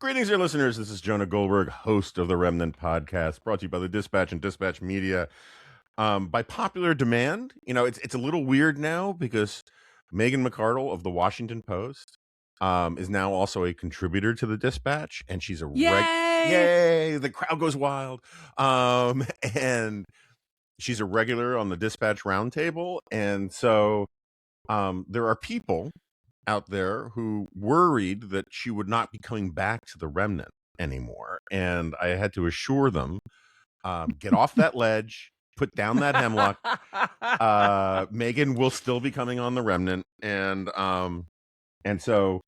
Greetings, dear listeners. This is Jonah Goldberg, host of the Remnant podcast, brought to you by the Dispatch and Dispatch Media. By popular demand, it's a little weird now because Megan McArdle of the Washington Post is now also a contributor to the Dispatch, and she's a Yay! The crowd goes wild. And she's a regular on the Dispatch Roundtable, and so there are people out there who worried that she would not be coming back to the Remnant anymore. And I had to assure them, get off that ledge, put down that hemlock. Megan will still be coming on the Remnant. And so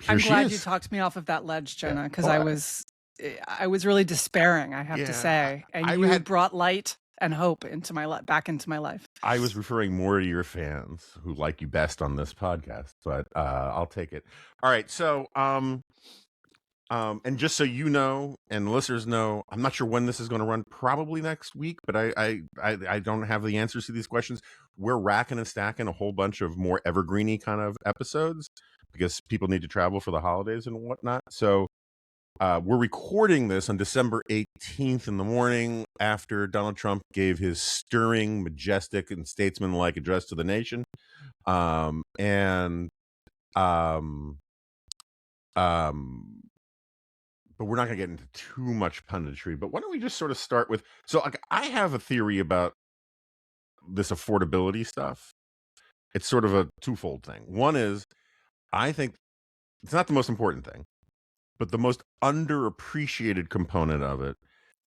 here I'm she glad is. you talked me off of that ledge, Jonah, because Well, I was really despairing, I have to say. And you had brought light and hope back into my life. I was referring more to your fans who like you best on this podcast, but I'll take it. All right, so and just so you know, and listeners know, I'm not sure when this is going to run. Probably next week, but I don't have the answers to these questions. We're racking and stacking a whole bunch of more evergreeny kind of episodes because people need to travel for the holidays and whatnot. So we're recording this on December 18th in the morning after Donald Trump gave his stirring, majestic, and statesmanlike address to the nation. But we're not going to get into too much punditry. But why don't we just sort of start with, so I have a theory about this affordability stuff. It's sort of a twofold thing. One is, I think it's not the most important thing, but the most underappreciated component of it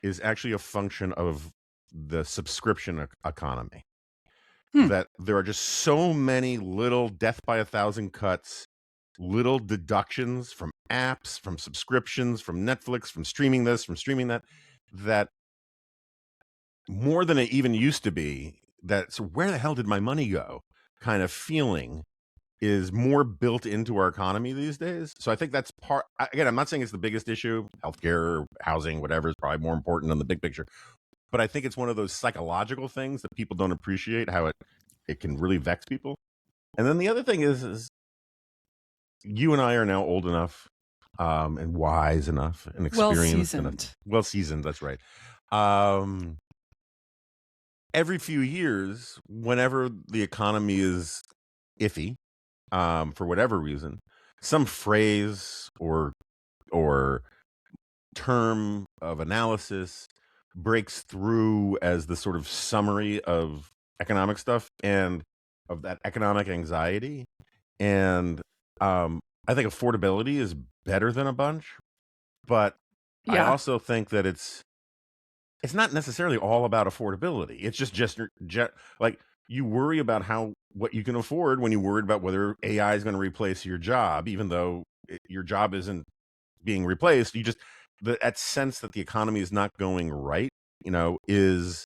is actually a function of the subscription economy. That there are just so many little death by 1,000 cuts, little deductions from apps, from subscriptions, from Netflix, from streaming this, from streaming that, that more than it even used to be, that so where the hell did my money go kind of feeling is more built into our economy these days. So I think that's part, again, I'm not saying it's the biggest issue, healthcare, housing, whatever is probably more important than the big picture. But I think it's one of those psychological things that people don't appreciate, how it can really vex people. And then the other thing is you and I are now old enough and wise enough and experienced enough. Well seasoned, that's right. Every few years, whenever the economy is iffy, for whatever reason, some phrase or term of analysis breaks through as the sort of summary of economic stuff and of that economic anxiety. And I think affordability is better than a bunch, but I also think that it's not necessarily all about affordability. It's just like you worry about what you can afford when you worried about whether AI is going to replace your job, even though your job isn't being replaced. You just that sense that the economy is not going right, is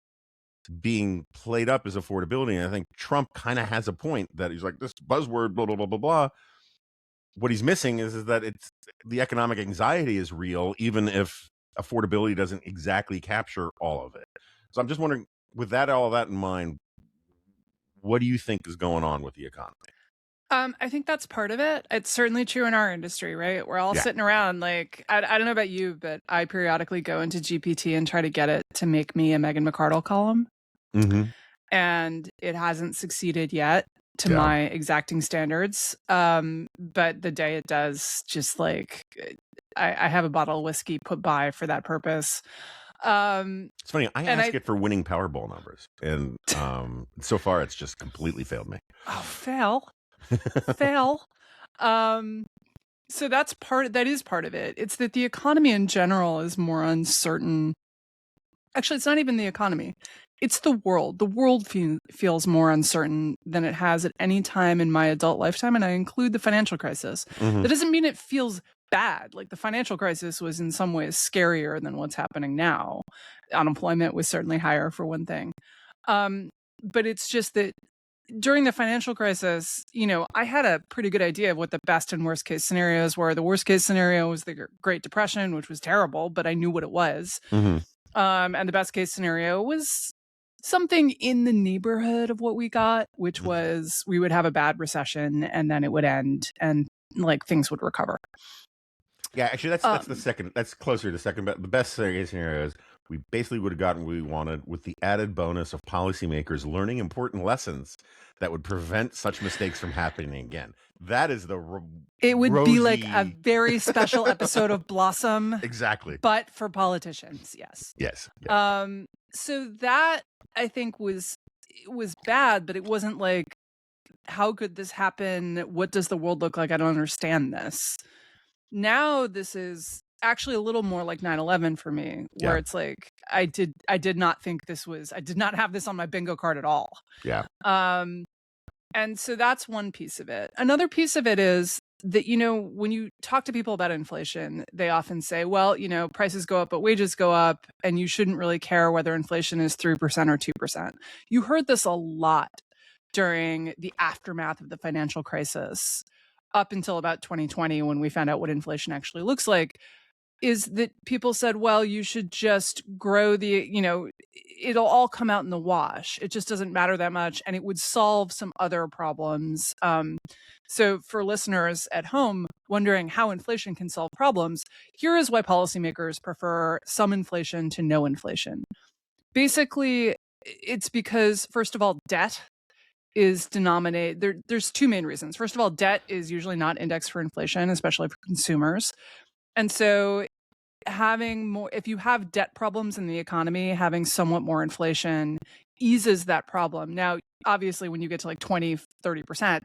being played up as affordability. And I think Trump kind of has a point that he's like, this buzzword, blah, blah, blah, blah, blah. What he's missing is that it's the economic anxiety is real, even if affordability doesn't exactly capture all of it. So I'm just wondering, with all of that in mind, what do you think is going on with the economy? I think that's part of it. It's certainly true in our industry, right? We're all sitting around like, I don't know about you, but I periodically go into GPT and try to get it to make me a Megan McArdle column. Mm-hmm. And it hasn't succeeded yet to my exacting standards. But the day it does, just like, I have a bottle of whiskey put by for that purpose. It's funny. I ask it for winning Powerball numbers, and so far it's just completely failed me. Oh, fail. So that is part of it. It's that the economy in general is more uncertain. Actually, it's not even the economy. It's the world. The world feels more uncertain than it has at any time in my adult lifetime, and I include the financial crisis. Mm-hmm. That doesn't mean it feels bad. Like the financial crisis was in some ways scarier than what's happening now. Unemployment was certainly higher for one thing. But it's just that during the financial crisis, I had a pretty good idea of what the best and worst case scenarios were. The worst case scenario was the Great Depression, which was terrible, but I knew what it was. Mm-hmm. And the best case scenario was something in the neighborhood of what we got, which was we would have a bad recession and then it would end and like things would recover. Yeah, actually, that's the second. That's closer to second. But the best scenario is we basically would have gotten what we wanted with the added bonus of policymakers learning important lessons that would prevent such mistakes from happening again. That is the It would be like a rosy. very special episode of Blossom, Exactly. but for politicians. Yes. Yes. Yeah. So that I think was bad, but it wasn't like, how could this happen? What does the world look like? I don't understand this. Now this is actually a little more like 9/11 for me, where Yeah. it's like I did not think this was, I did not have this on my bingo card at all. Yeah. And so that's one piece of it. Another piece of it is that, you know, when you talk to people about inflation, they often say, well, you know, prices go up, but wages go up, and you shouldn't really care whether inflation is 3% or 2%. You heard this a lot during the aftermath of the financial crisis, up until about 2020, when we found out what inflation actually looks like, is that people said, well, you should just grow the, you know, it'll all come out in the wash. It just doesn't matter that much, and it would solve some other problems. So for listeners at home wondering how inflation can solve problems, here is why policymakers prefer some inflation to no inflation. Basically, it's because, first of all, debt is denominated. There's two main reasons. First of all, debt is usually not indexed for inflation, especially for consumers. And so having more, if you have debt problems in the economy, having somewhat more inflation eases that problem. Now, obviously, when you get to like 20, 30%,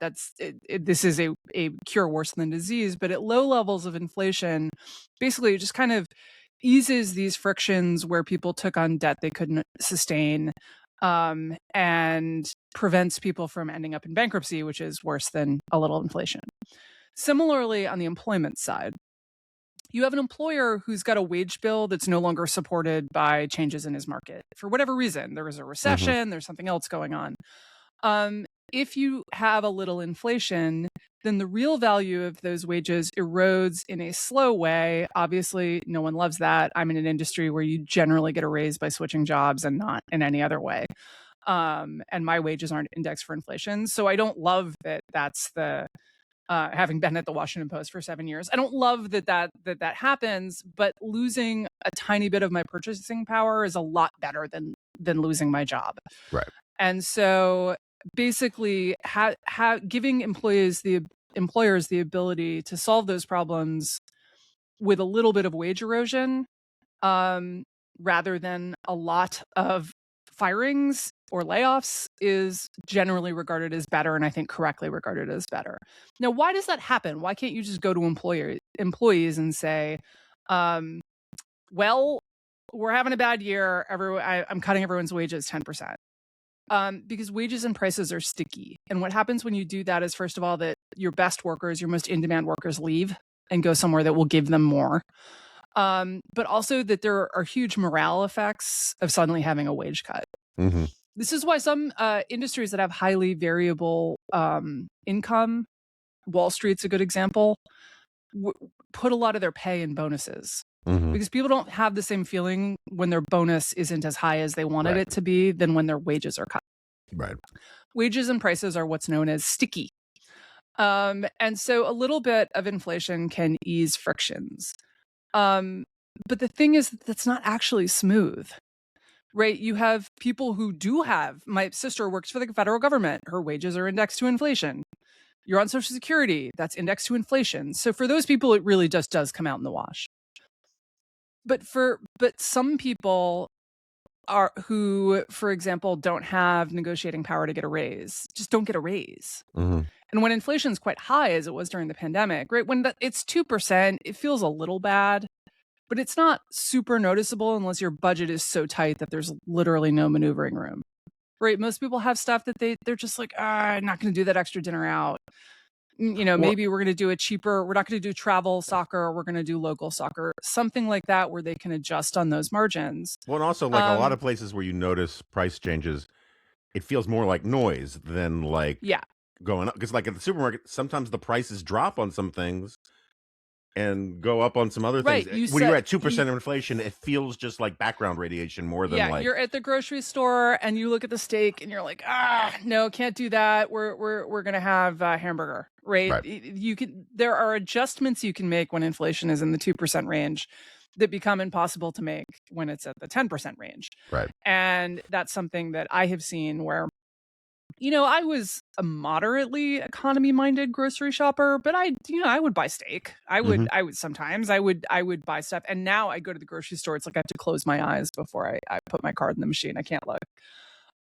this is a cure worse than disease. But at low levels of inflation, basically it just kind of eases these frictions where people took on debt they couldn't sustain, and prevents people from ending up in bankruptcy, which is worse than a little inflation. Similarly, on the employment side, you have an employer who's got a wage bill that's no longer supported by changes in his market. For whatever reason, there was a recession, there's something else going on. If you have a little inflation, then the real value of those wages erodes in a slow way. Obviously, no one loves that. I'm in an industry where you generally get a raise by switching jobs and not in any other way. And my wages aren't indexed for inflation. So I don't love that that's the, having been at the Washington Post for 7 years, I don't love that happens, but losing a tiny bit of my purchasing power is a lot better than losing my job. Right. And so basically giving employers the ability to solve those problems with a little bit of wage erosion, rather than a lot of firings or layoffs, is generally regarded as better, and I think correctly regarded as better. Now, why does that happen? Why can't you just go to employees and say, well, we're having a bad year, I'm cutting everyone's wages 10%? Because wages and prices are sticky. And what happens when you do that is, first of all, that your best workers, your most in-demand workers, leave and go somewhere that will give them more. But also that there are huge morale effects of suddenly having a wage cut. Mm-hmm. This is why some industries that have highly variable income, Wall Street's a good example, put a lot of their pay in bonuses. Mm-hmm. Because people don't have the same feeling when their bonus isn't as high as they wanted it to be than when their wages are cut. Right. Wages and prices are what's known as sticky. And so a little bit of inflation can ease frictions. But the thing is, that's not actually smooth, right? You have people who do have, my sister works for the federal government. Her wages are indexed to inflation. You're on Social Security, that's indexed to inflation. So for those people, it really just does come out in the wash. But some people who, for example, don't have negotiating power to get a raise, just don't get a raise. Mm-hmm. And when inflation is quite high, as it was during the pandemic, right? When it's 2%, it feels a little bad, but it's not super noticeable unless your budget is so tight that there's literally no maneuvering room, right? Most people have stuff that they're just like, I'm not going to do that extra dinner out. You know, maybe we're going to do we're not going to do travel soccer, we're going to do local soccer, something like that, where they can adjust on those margins. Well, and also, like, a lot of places where you notice price changes, it feels more like noise than like going up. Because like at the supermarket, sometimes the prices drop on some things and go up on some other things. When you're at 2% inflation, it feels just like background radiation more than like... you're at the grocery store and you look at the steak and you're like, no, can't do that. We're going to have a hamburger. right? Right. There are adjustments you can make when inflation is in the 2% range that become impossible to make when it's at the 10% range. Right. And that's something that I have seen where, I was a moderately economy-minded grocery shopper, but I would buy steak. Mhm. I would buy stuff. And now I go to the grocery store. It's like I have to close my eyes before I put my card in the machine. I can't look.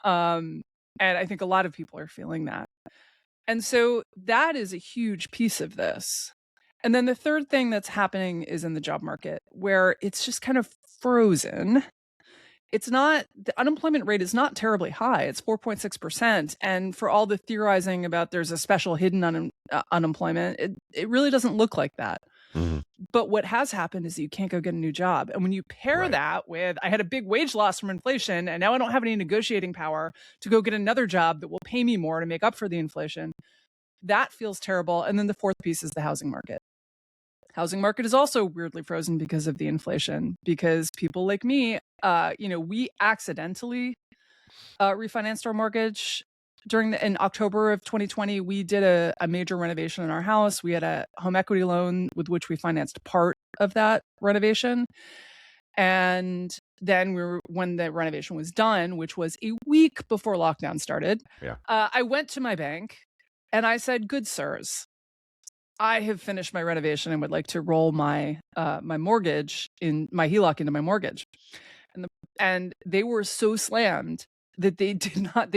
Um, and I think a lot of people are feeling that. And so that is a huge piece of this. And then the third thing that's happening is in the job market, where it's just kind of frozen. The unemployment rate is not terribly high. It's 4.6%. And for all the theorizing about there's a special hidden unemployment, it really doesn't look like that. Mhm. But what has happened is you can't go get a new job. And when you pair Right. that with, I had a big wage loss from inflation, and now I don't have any negotiating power to go get another job that will pay me more to make up for the inflation, that feels terrible. And then the fourth piece is the housing market. Housing market is also weirdly frozen because of the inflation, because people like me, we accidentally refinanced our mortgage in October of 2020. We did a major renovation in our house. We had a home equity loan with which we financed part of that renovation. And then when the renovation was done, which was a week before lockdown started, Yeah. I went to my bank and I said, "Good sirs, I have finished my renovation and would like to roll my mortgage in my HELOC into my mortgage." And they were so slammed that they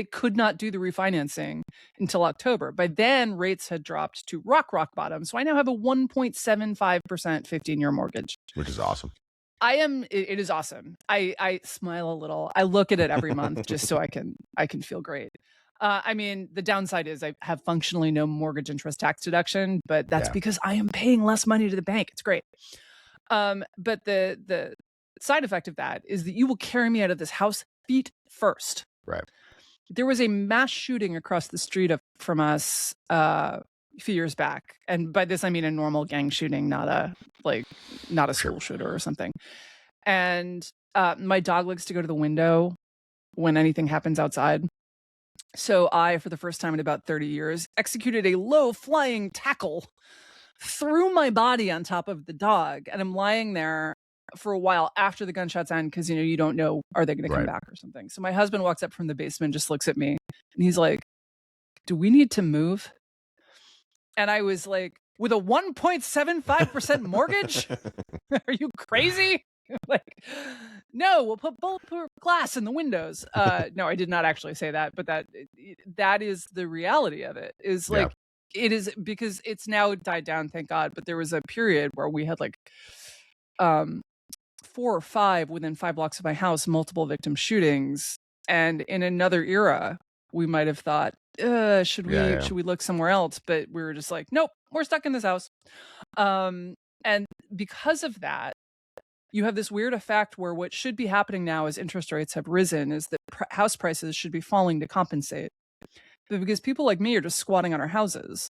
could not do the refinancing until October. By then, rates had dropped to rock bottom. So I now have a 1.75% 15-year mortgage. Which is awesome. It is awesome. I smile a little. I look at it every month just so I can feel great. The downside is I have functionally no mortgage interest tax deduction, but that's Yeah. because I am paying less money to the bank. It's great. But the side effect of that is that you will carry me out of this house feet first. Right. There was a mass shooting across the street from us a few years back, and by this I mean a normal gang shooting, not a school shooter or something. And my dog likes to go to the window when anything happens outside. So I, for the first time in about 30 years, executed a low flying tackle, threw my body on top of the dog, and I'm lying there for a while after the gunshots end because, you don't know, are they going to come Right. back or something. So my husband walks up from the basement, just looks at me, and he's like, "Do we need to move?" And I was like, "With a 1.75% mortgage? Are you crazy?" Like, "No, we'll put bulletproof glass in the windows." No, I did not actually say that, but that is the reality of it. Is Yeah. like, it is, because it's now died down, thank God. But there was a period where we had like 4 or 5 within 5 blocks of my house, multiple victim shootings. And in another era, we might have thought, should we look somewhere else? But we were just like, nope, we're stuck in this house. And because of that, you have this weird effect where what should be happening now as interest rates have risen is that house prices should be falling to compensate. But because people like me are just squatting on our houses,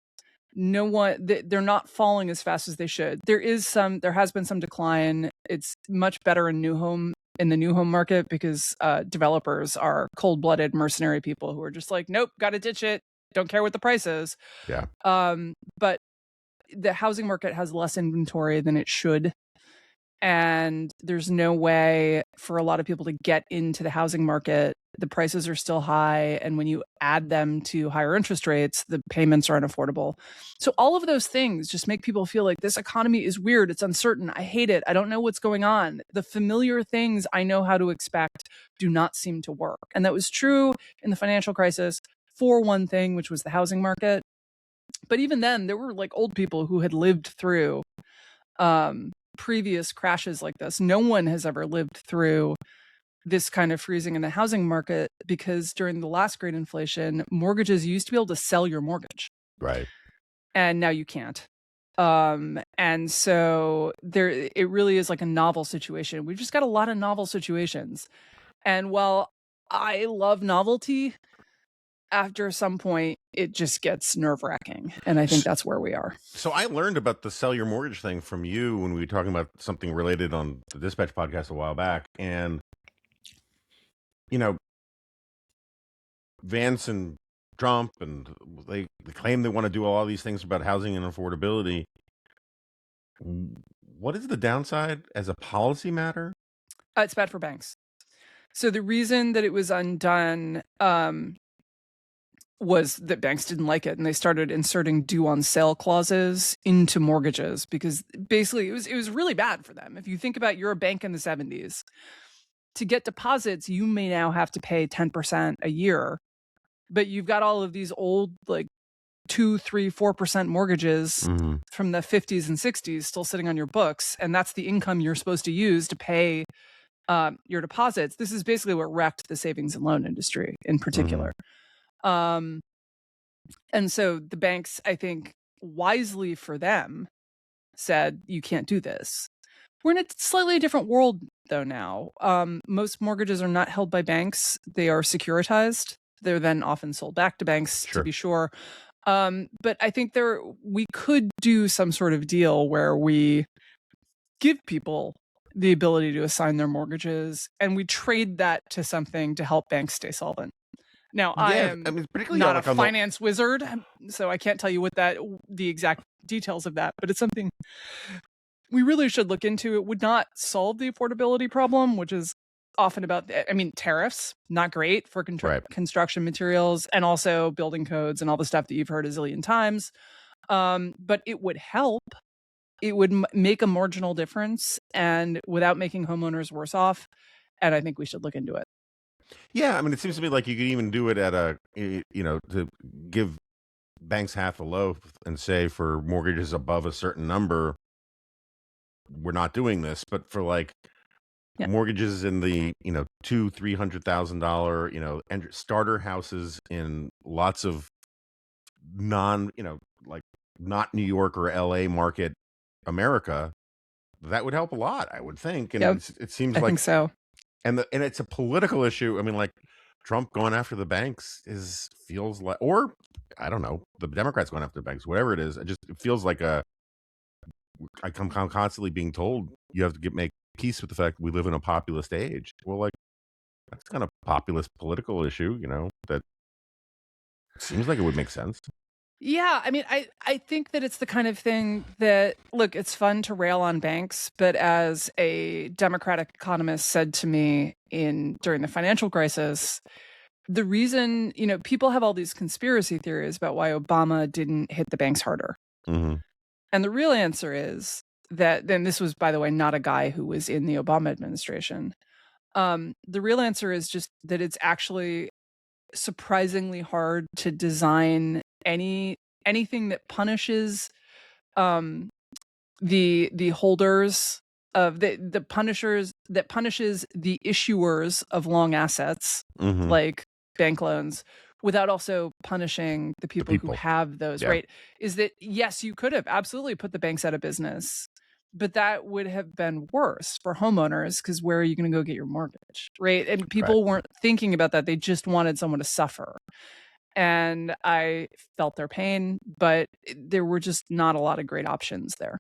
they're not falling as fast as they should. There has been some decline. It's much better in the new home market because developers are cold-blooded mercenary people who are just like, nope, got to ditch it. Don't care what the price is. Yeah. But the housing market has less inventory than it should. And there's no way for a lot of people to get into the housing market. The prices are still high. And when you add them to higher interest rates, the payments are unaffordable. So all of those things just make people feel like this economy is weird. It's uncertain. I hate it. I don't know what's going on. The familiar things I know how to expect do not seem to work. And that was true in the financial crisis for one thing, which was the housing market. But even then, there were like old people who had lived through previous crashes like this. No one has ever lived through this kind of freezing in the housing market, because during the last great inflation, mortgages, you used to be able to sell your mortgage. Right. And now you can't. And so it really is like a novel situation. We've just got a lot of novel situations. And while I love novelty, after some point, it just gets nerve-wracking. And I think that's where we are. So I learned about the sell your mortgage thing from you when we were talking about something related on the Dispatch podcast a while back. And, Vance and Trump, and they claim they want to do all these things about housing and affordability. What is the downside as a policy matter? It's bad for banks. So the reason that it was undone was that banks didn't like it, and they started inserting due on sale clauses into mortgages, because basically it was really bad for them. If you think about, you're a bank in the 70s, to get deposits, you may now have to pay 10% a year, but you've got all of these old, like 2, 3, 4% mortgages from the 50s and 60s still sitting on your books, and that's the income you're supposed to use to pay your deposits. This is basically what wrecked the savings and loan industry in particular. And so the banks, I think, wisely for them, said, you can't do this. We're in a slightly different world, though, now. Most mortgages are not held by banks. They are securitized. They're then often sold back to banks, to be sure. But I think we could do some sort of deal where we give people the ability to assign their mortgages, and we trade that to something to help banks stay solvent. Now, I am not a finance wizard, so I can't tell you the exact details of that, but it's something we really should look into. It would not solve the affordability problem, which is often about, tariffs, not great for construction materials, and also building codes and all the stuff that you've heard a zillion times. But it would help. It would make a marginal difference, and without making homeowners worse off. And I think we should look into it. Yeah, it seems to me like you could even do it at to give banks half a loaf and say for mortgages above a certain number, we're not doing this, but for mortgages in the $200,000-$300,000 and starter houses in lots of not New York or LA market America, that would help a lot, I would think. And it seems like, I think so. And it's a political issue. Trump going after the banks feels like, or I don't know, the Democrats going after the banks, whatever it is. It feels like I'm constantly being told you have to make peace with the fact we live in a populist age. Well, that's kind of populist political issue, that seems like it would make sense. Yeah, I think that it's the kind of thing that, look, it's fun to rail on banks, but as a Democratic economist said to me during the financial crisis, the reason, people have all these conspiracy theories about why Obama didn't hit the banks harder. And the real answer is that, then this was, by the way, not a guy who was in the Obama administration. The real answer is just that it's actually surprisingly hard to design anything that punishes the holders of the punishers, that punishes the issuers of long assets, like bank loans, without also punishing the people who have those, right? Is that, yes, you could have absolutely put the banks out of business, but that would have been worse for homeowners, because where are you going to go get your mortgage, right? And people weren't thinking about that. They just wanted someone to suffer. And I felt their pain, but there were just not a lot of great options there.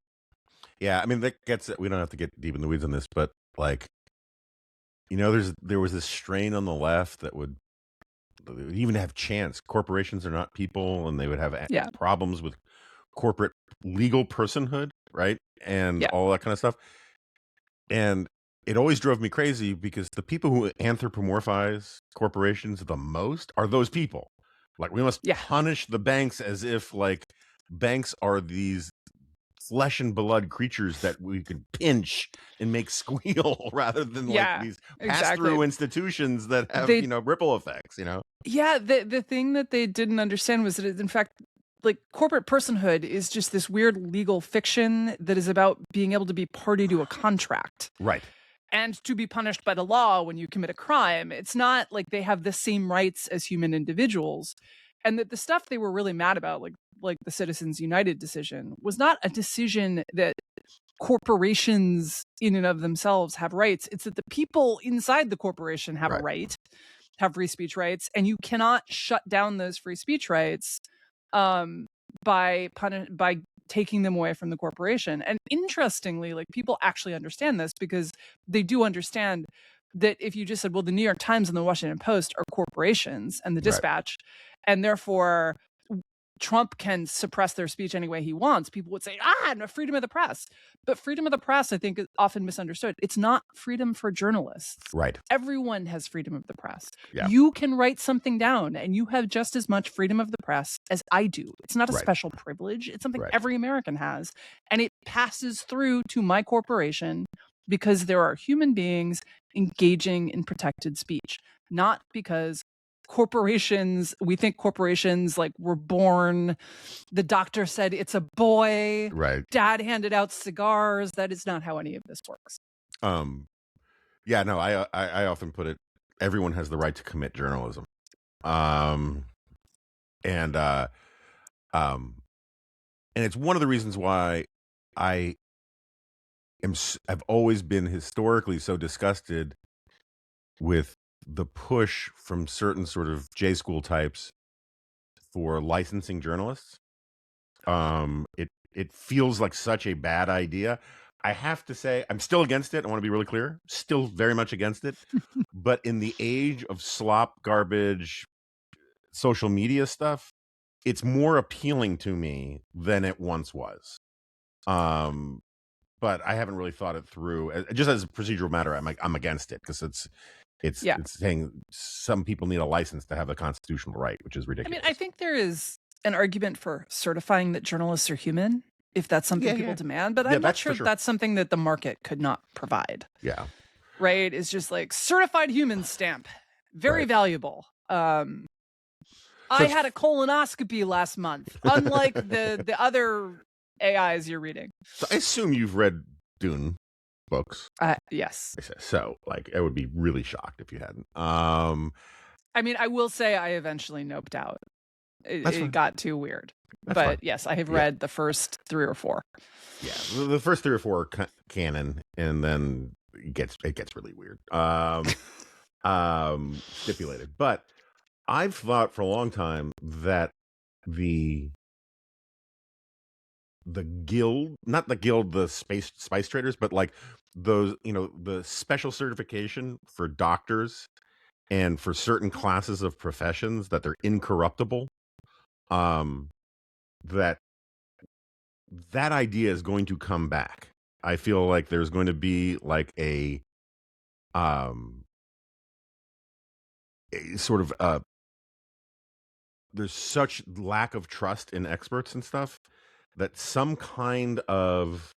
Yeah, that gets it. We don't have to get deep in the weeds on this, but there was this strain on the left that would even have chance. Corporations are not people, and they would have problems with corporate legal personhood, right? And all that kind of stuff. And it always drove me crazy, because the people who anthropomorphize corporations the most are those people. We must punish the banks as if banks are these flesh and blood creatures that we could pinch and make squeal, rather than these pass-through institutions that have ripple effects. Yeah, the thing that they didn't understand was that, in fact, corporate personhood is just this weird legal fiction that is about being able to be party to a contract, right? And to be punished by the law when you commit a crime. It's not like they have the same rights as human individuals. And that the stuff they were really mad about, like the Citizens United decision, was not a decision that corporations in and of themselves have rights. It's that the people inside the corporation have a right, have free speech rights, and you cannot shut down those free speech rights by taking them away from the corporation. And interestingly, people actually understand this, because they do understand that if you just said, well, the New York Times and the Washington Post are corporations, and the Dispatch, And therefore, Trump can suppress their speech any way he wants. People would say, no, freedom of the press. But freedom of the press, I think, is often misunderstood. It's not freedom for journalists. Right. Everyone has freedom of the press. Yeah. You can write something down and you have just as much freedom of the press as I do. It's not a Right. special privilege. It's something Right. every American has. And it passes through to my corporation because there are human beings engaging in protected speech, not because we think corporations like were born, the doctor said it's a boy, Right. dad handed out cigars. That is not how any of this works. Yeah, no, I often put it, everyone has the right to commit journalism. And it's one of the reasons why I've always been historically so disgusted with the push from certain sort of J school types for licensing journalists. It feels like such a bad idea. I have to say, I'm still against it. I want to be really clear. Still very much against it. But in the age of slop, garbage, social media stuff, it's more appealing to me than it once was. But I haven't really thought it through. Just as a procedural matter, I'm against it because it's saying some people need a license to have a constitutional right, which is ridiculous. I mean, I think there is an argument for certifying that journalists are human, if that's something people demand, but I'm not sure that's something that the market could not provide. Yeah. Right? It's just like certified human stamp. Very valuable. I had a colonoscopy last month, unlike the other AIs you're reading. So I assume you've read Dune books. Yes. So, like, I would be really shocked if you hadn't. I mean, I will say I eventually noped out. It got too weird. That's fine. Yes, I have read the first 3 or 4. Yeah, the first 3 or 4 are canon, and then it gets really weird. Stipulated. But I've thought for a long time that the guild, not the guild, the spice traders, but like those, the special certification for doctors and for certain classes of professions that they're incorruptible, that idea is going to come back. I feel like there's going to be like a sort of there's such lack of trust in experts and stuff that some kind of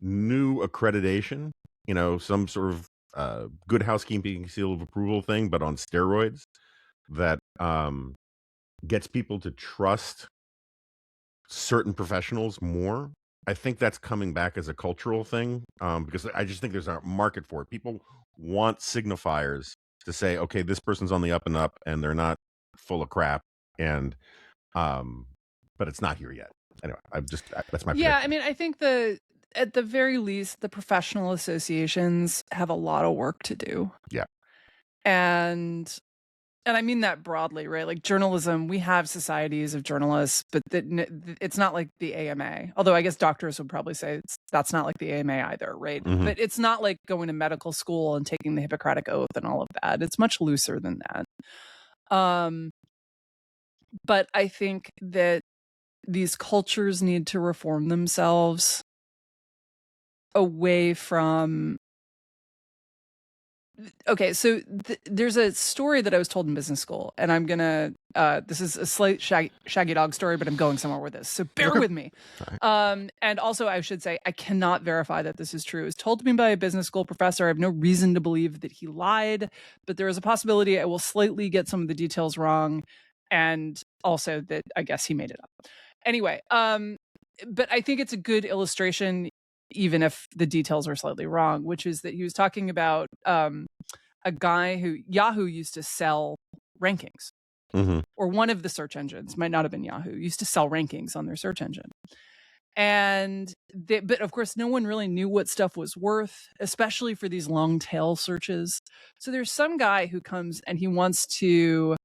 new accreditation, some sort of good housekeeping seal of approval thing, but on steroids, that gets people to trust certain professionals more. I think that's coming back as a cultural thing, because I just think there's a market for it. People want signifiers to say, okay, this person's on the up and up, and they're not full of crap, and but it's not here yet. Anyway, that's my prediction. I mean, I think at the very least, the professional associations have a lot of work to do. Yeah. And I mean that broadly, right? Like journalism, we have societies of journalists, but it's not like the AMA. Although I guess doctors would probably say that's not like the AMA either, right? Mm-hmm. But it's not like going to medical school and taking the Hippocratic Oath and all of that. It's much looser than that. But I think that these cultures need to reform themselves away from... Okay, so there's a story that I was told in business school, and I'm gonna this is a slight shaggy dog story, but I'm going somewhere with this, so bear with me. And also I should say I cannot verify that this is true. It was told to me by a business school professor. I have no reason to believe that he lied, but there is a possibility I will slightly get some of the details wrong, and also that I guess he made it up. Anyway, but I think it's a good illustration, even if the details are slightly wrong, which is that he was talking about a guy who Yahoo used to sell rankings, or one of the search engines, might not have been Yahoo, used to sell rankings on their search engine. But of course, no one really knew what stuff was worth, especially for these long tail searches. So there's some guy who comes and he wants to,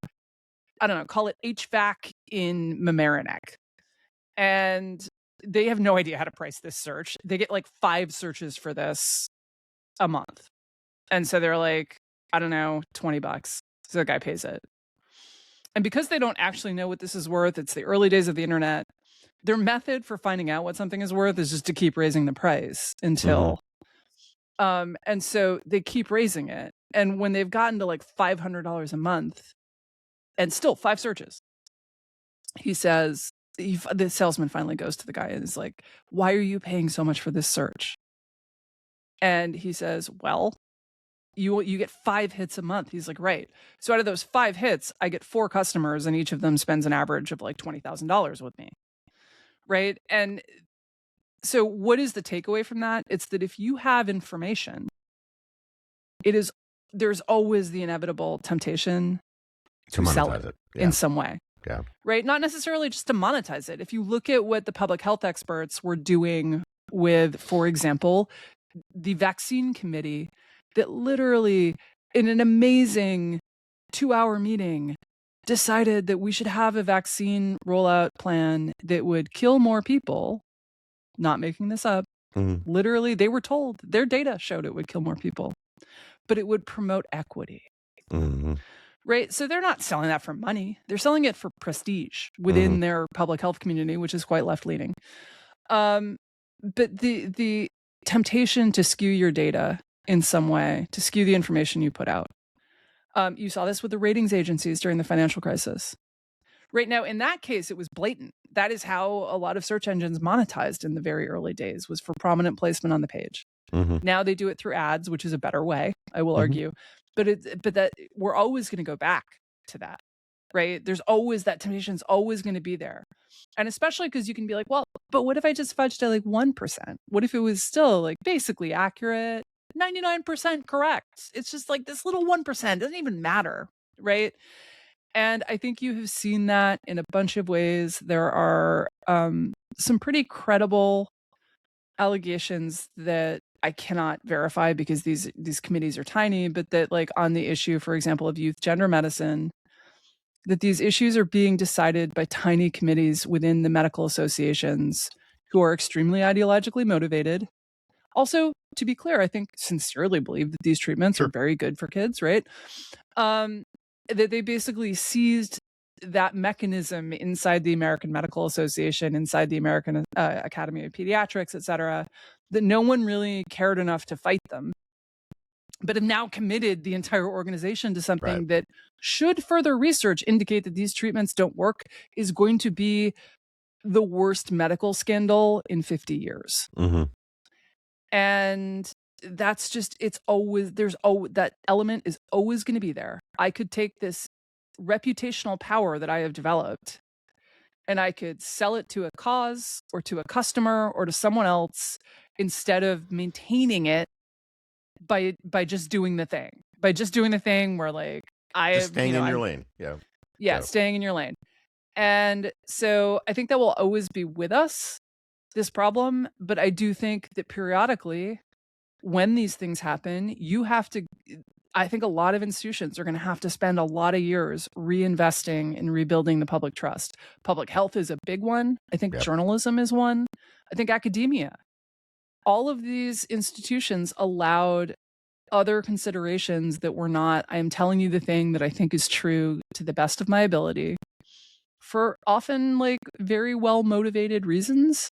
I don't know, call it HVAC in Mamaroneck. And they have no idea how to price this search. They get like 5 searches for this a month. And so they're like, I don't know, $20. So the guy pays it. And because they don't actually know what this is worth, it's the early days of the internet. Their method for finding out what something is worth is just to keep raising the price until and so they keep raising it. And when they've gotten to like $500 a month and still 5 searches, he says, the salesman finally goes to the guy and is like, "Why are you paying so much for this search?" And he says, "Well, you get 5 hits a month." He's like, "Right. So out of those 5 hits, I get 4 customers and each of them spends an average of like $20,000 with me." Right? And so what is the takeaway from that? It's that if you have information, there's always the inevitable temptation To to sell monetize it it. Yeah. in some way. Yeah. Right? Not necessarily just to monetize it. If you look at what the public health experts were doing with, for example, the vaccine committee that literally in an amazing 2-hour meeting decided that we should have a vaccine rollout plan that would kill more people, not making this up. Literally, they were told, their data showed it would kill more people, but it would promote equity. Right? So they're not selling that for money. They're selling it for prestige within their public health community, which is quite left-leaning. But the temptation to skew your data in some way, to skew the information you put out. You saw this with the ratings agencies during the financial crisis. Right now, in that case, it was blatant. That is how a lot of search engines monetized in the very early days, was for prominent placement on the page. Now they do it through ads, which is a better way, I will argue. But that we're always going to go back to that, right? There's always that temptation's always going to be there. And especially because you can be like, well, but what if I just fudged at like 1%? What if it was still like basically accurate, 99% correct? It's just like this little 1% doesn't even matter, right? And I think you have seen that in a bunch of ways. There are some pretty credible allegations that I cannot verify because these committees are tiny, but that like on the issue, for example, of youth gender medicine, that these issues are being decided by tiny committees within the medical associations who are extremely ideologically motivated. Also, to be clear, I think sincerely believe that these treatments are very good for kids, right? That they basically seized that mechanism inside the American Medical Association, inside the American Academy of Pediatrics, et cetera, that no one really cared enough to fight them, but have now committed the entire organization to something that, should further research indicate that these treatments don't work, is going to be the worst medical scandal in 50 years. And that's just, that element is always going to be there. I could take this reputational power that I have developed and I could sell it to a cause or to a customer or to someone else instead of maintaining it by just doing the thing. By just doing the thing where like Just staying in your lane. Yeah. Staying in your lane. And so I think that will always be with us, this problem, but I do think that periodically when these things happen, I think a lot of institutions are going to have to spend a lot of years reinvesting and rebuilding the public trust. Public health is a big one. I think journalism is one. I think academia. All of these institutions allowed other considerations that were not, I am telling you the thing that I think is true to the best of my ability, for often like very well-motivated reasons.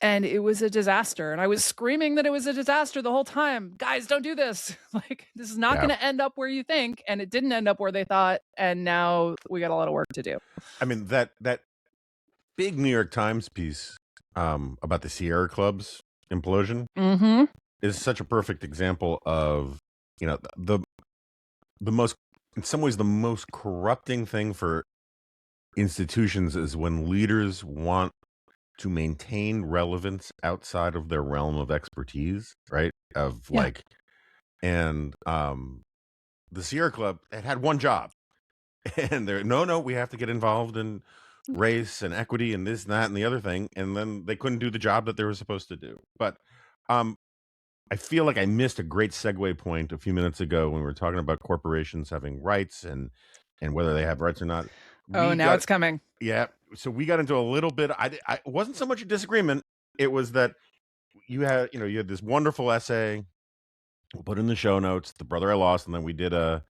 And it was a disaster. And I was screaming that it was a disaster the whole time. Guys, don't do this. Like, this is not going to end up where you think. And it didn't end up where they thought. And now we got a lot of work to do. I mean, that big New York Times piece about the Sierra Club's implosion is such a perfect example of, you know, the most, in some ways, the most corrupting thing for institutions is when leaders want to maintain relevance outside of their realm of expertise, right? And the Sierra Club had one job, and they're no, we have to get involved in race and equity and this and that and the other thing, and then they couldn't do the job that they were supposed to do. But I feel like I missed a great segue point a few minutes ago when we were talking about corporations having rights and whether they have rights or not. It's coming. Yeah. So we got into a little bit. It wasn't so much a disagreement. It was that you had this wonderful essay. We'll put in the show notes, The Brother I Lost, and then we did a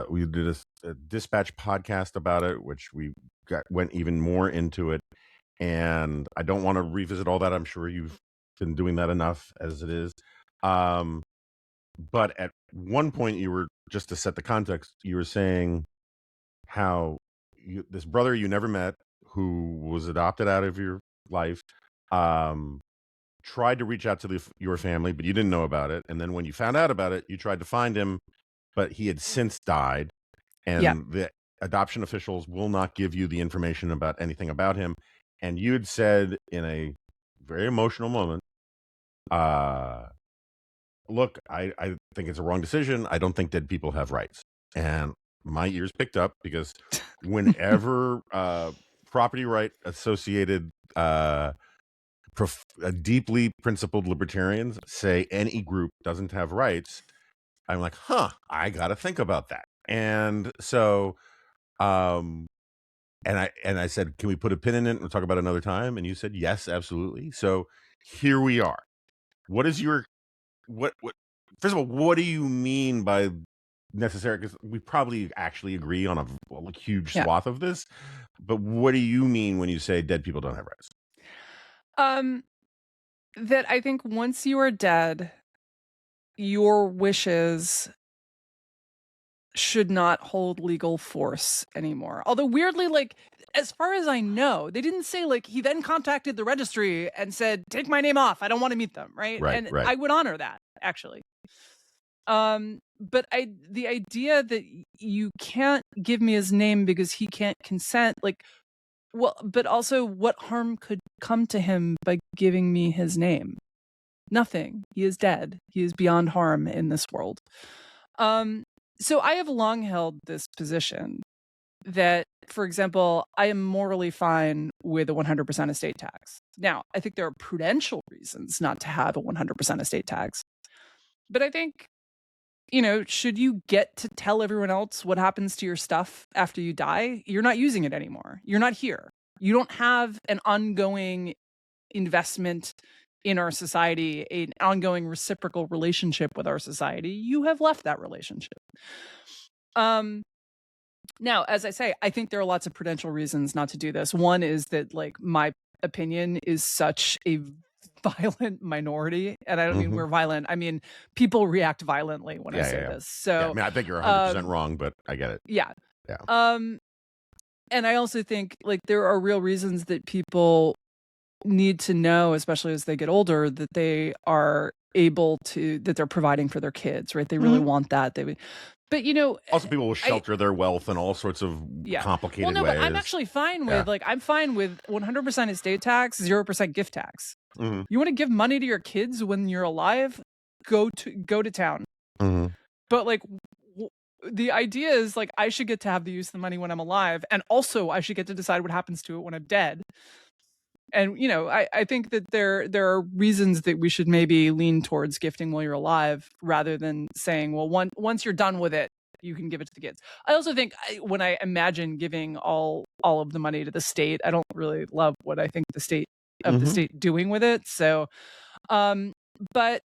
We did a dispatch podcast about it, which went even more into it. And I don't want to revisit all that. I'm sure you've been doing that enough as it is. Um, but at one point, you were, just to set the context, you were saying how this brother you never met, who was adopted out of your life, um, tried to reach out to your family, but you didn't know about it. And then when you found out about it, you tried to find him, but he had since died, Yeah. and the adoption officials will not give you the information about anything about him. And you had said in a very emotional moment, uh, look, I think it's a wrong decision. I don't think dead people have rights. And my ears picked up, because whenever property right associated deeply principled libertarians say any group doesn't have rights, I'm like, huh, I got to think about that. And so, um, and I said, can we put a pin in it and talk about it another time? And you said, yes, absolutely. So here we are. What is your what? First of all, what do you mean by necessary? Because we probably actually agree on a huge Yeah. swath of this, but what do you mean when you say dead people don't have rights? Um, that I think once you are dead, your wishes should not hold legal force anymore. Although weirdly, like, as far as I know, they didn't say, like, he then contacted the registry and said, take my name off, I don't want to meet them, right? Right, And right. I would honor that, actually. But the idea that you can't give me his name because he can't consent, like, well, but also what harm could come to him by giving me his name? Nothing. He is dead. He is beyond harm in this world. So I have long held this position that, for example, I am morally fine with a 100% estate tax. Now, I think there are prudential reasons not to have a 100% estate tax. But I think, should you get to tell everyone else what happens to your stuff after you die? You're not using it anymore. You're not here. You don't have an ongoing investment in our society, an ongoing reciprocal relationship with our society. You have left that relationship. Now, as I say, I think there are lots of prudential reasons not to do this. One is that, like, my opinion is such a violent minority, and I don't mean Hmm. we're violent. I mean, people react violently when I Yeah, yeah, say yeah. this. Yeah, I So, mean, I think you're 100% um, wrong, but I get it. yeah. Yeah. Um, and I also think, like, there are real reasons that people need to know, especially as they get older, that they are able to, that they're providing for their kids, right? They really Mhm. want that. But Also, people will I, shelter their wealth in all sorts of yeah. Well, complicated no, but I'm ways. actually fine Yeah. with, like, I'm fine with 100% estate tax, 0% gift tax. Mhm. You want to give money to your kids when you're alive? Go to town. Mhm. But, like, the idea is, like, I should get to have the use of the money when I'm alive, and also I should get to decide what happens to it when I'm dead. And, I think that there are reasons that we should maybe lean towards gifting while you're alive, rather than saying, well, once you're done with it, you can give it to the kids. I also think, when I imagine giving all of the money to the state, I don't really love what I think the Mhm. state doing with it. So, um, but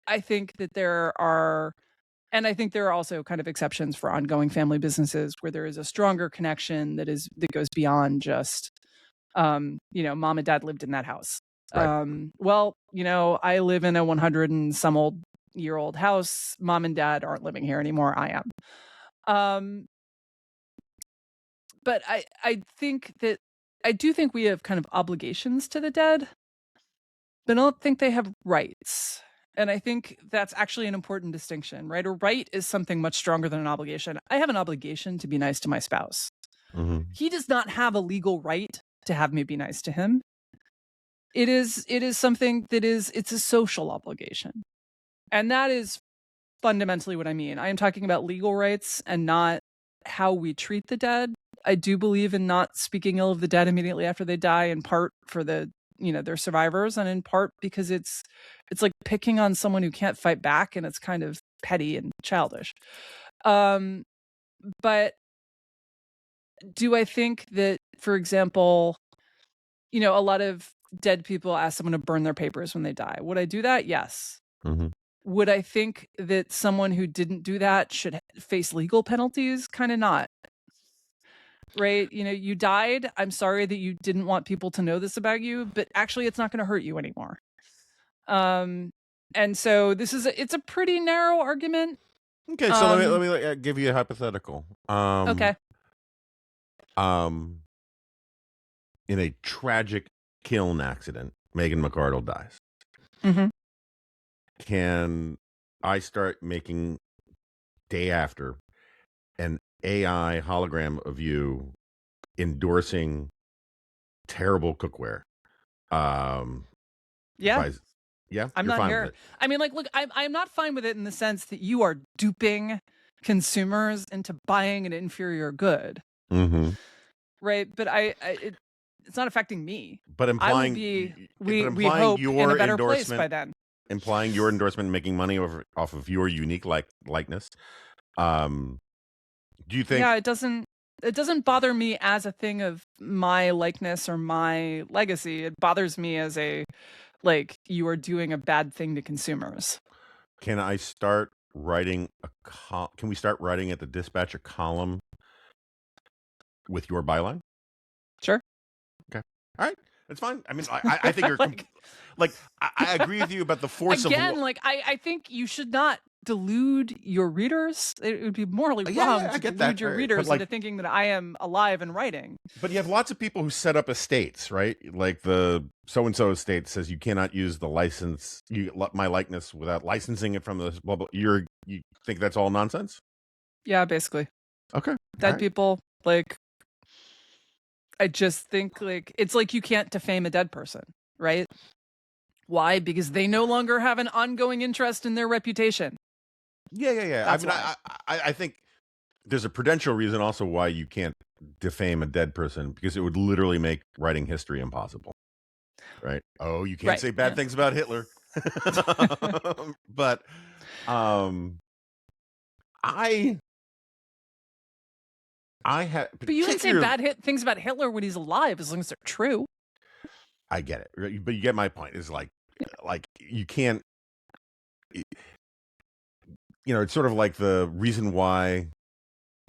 I think that I think there are also kind of exceptions for ongoing family businesses where there is a stronger connection that goes beyond just, mom and dad lived in that house. Right. Well, I live in a 100 and some old year old house. Mom and dad aren't living here anymore. I am. Um, but I think that I do think we have kind of obligations to the dead, but I don't think they have rights. And I think that's actually an important distinction, right? A right is something much stronger than an obligation. I have an obligation to be nice to my spouse. Mhm. He does not have a legal right to have me be nice to him. It is something that it's a social obligation. And that is fundamentally what I mean. I am talking about legal rights and not how we treat the dead. I do believe in not speaking ill of the dead immediately after they die, in part for their survivors, and in part because it's like picking on someone who can't fight back, and it's kind of petty and childish. Um, but do I think that, for example, a lot of dead people ask someone to burn their papers when they die? Would I do that? Yes. Mhm. Would I think that someone who didn't do that should face legal penalties? Kind of not. Right? You know, you died. I'm sorry that you didn't want people to know this about you, but actually it's not going to hurt you anymore. And so it's a pretty narrow argument. Okay, so let me give you a hypothetical. Okay. Um, in a tragic kiln accident, Megan McArdle dies. Mm-hmm. Can I start making day after an AI hologram of you endorsing terrible cookware? Yeah. Yeah, I'm you're not fine with here. it. I mean, like, look, I'm not fine with it in the sense that you are duping consumers into buying an inferior good, Mm-hmm. right? But it's not affecting me. But I will implying, be, but we implying hope, in a your better place by endorsement, then. and making money off of your unique likeness. Um, do you think? Yeah, it doesn't bother me as a thing of my likeness or my legacy. It bothers me as a, like, you are doing a bad thing to consumers. Can I start writing Can we start writing at the Dispatch a column with your byline? Sure. Okay, all right, that's fine. I mean, I think you're Like, like I agree with you about the force of law. again, like, I think you should not delude your readers. It would be morally wrong Yeah, I to get that. delude your But readers like, into thinking that I am alive and writing. but you have lots of people who set up estates, right? Like the so and so estate says you cannot use the license, my likeness without licensing it from the blah blah. You think that's all nonsense? Yeah, basically. Okay, all Dead right. people, like, I just think, like, it's like you can't defame a dead person, right? Why? Because they no longer have an ongoing interest in their reputation. Yeah. I That's mean, why. I think there's a prudential reason also why you can't defame a dead person, because it would literally make writing history impossible, right? Oh, you can't Right. say bad Yeah. things about Hitler. But um I I had But you can say particular things about Hitler when he's alive, as long as they're true. I get it, right? But you get my point. Is like you can't, it's sort of like the reason why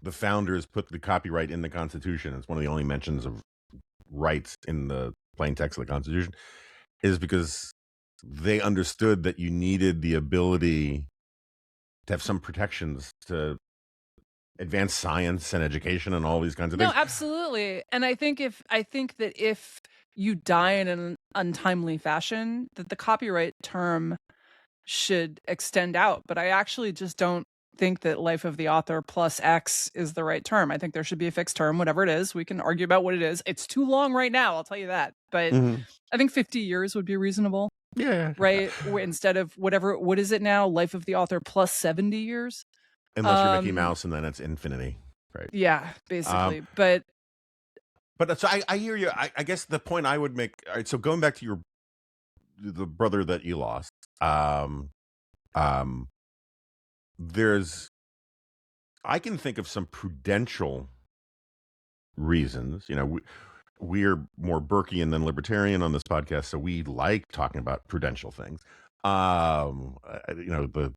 the founders put the copyright in the Constitution. It's one of the only mentions of rights in the plain text of the Constitution, is because they understood that you needed the ability to have some protections to advance science and education and all these kinds of No, things. absolutely. And I think that if you die in an untimely fashion, that the copyright term should extend out. But I actually just don't think that life of the author plus X is the right term. I think there should be a fixed term, whatever it is. We can argue about what it is. It's too long right now, I'll tell you that. But Mhm. I think 50 years would be reasonable, Yeah, right? Instead of what is it now? Life of the author plus 70 years? unless you're Mickey Um, Mouse, and then it's infinity, right? yeah, Um, basically. But but so I hear you. I guess the point I would make. All right, so going back to the brother that you lost, um, um, there's I can think of some prudential reasons. We're more Burkean than libertarian on this podcast, so we like talking about prudential things. The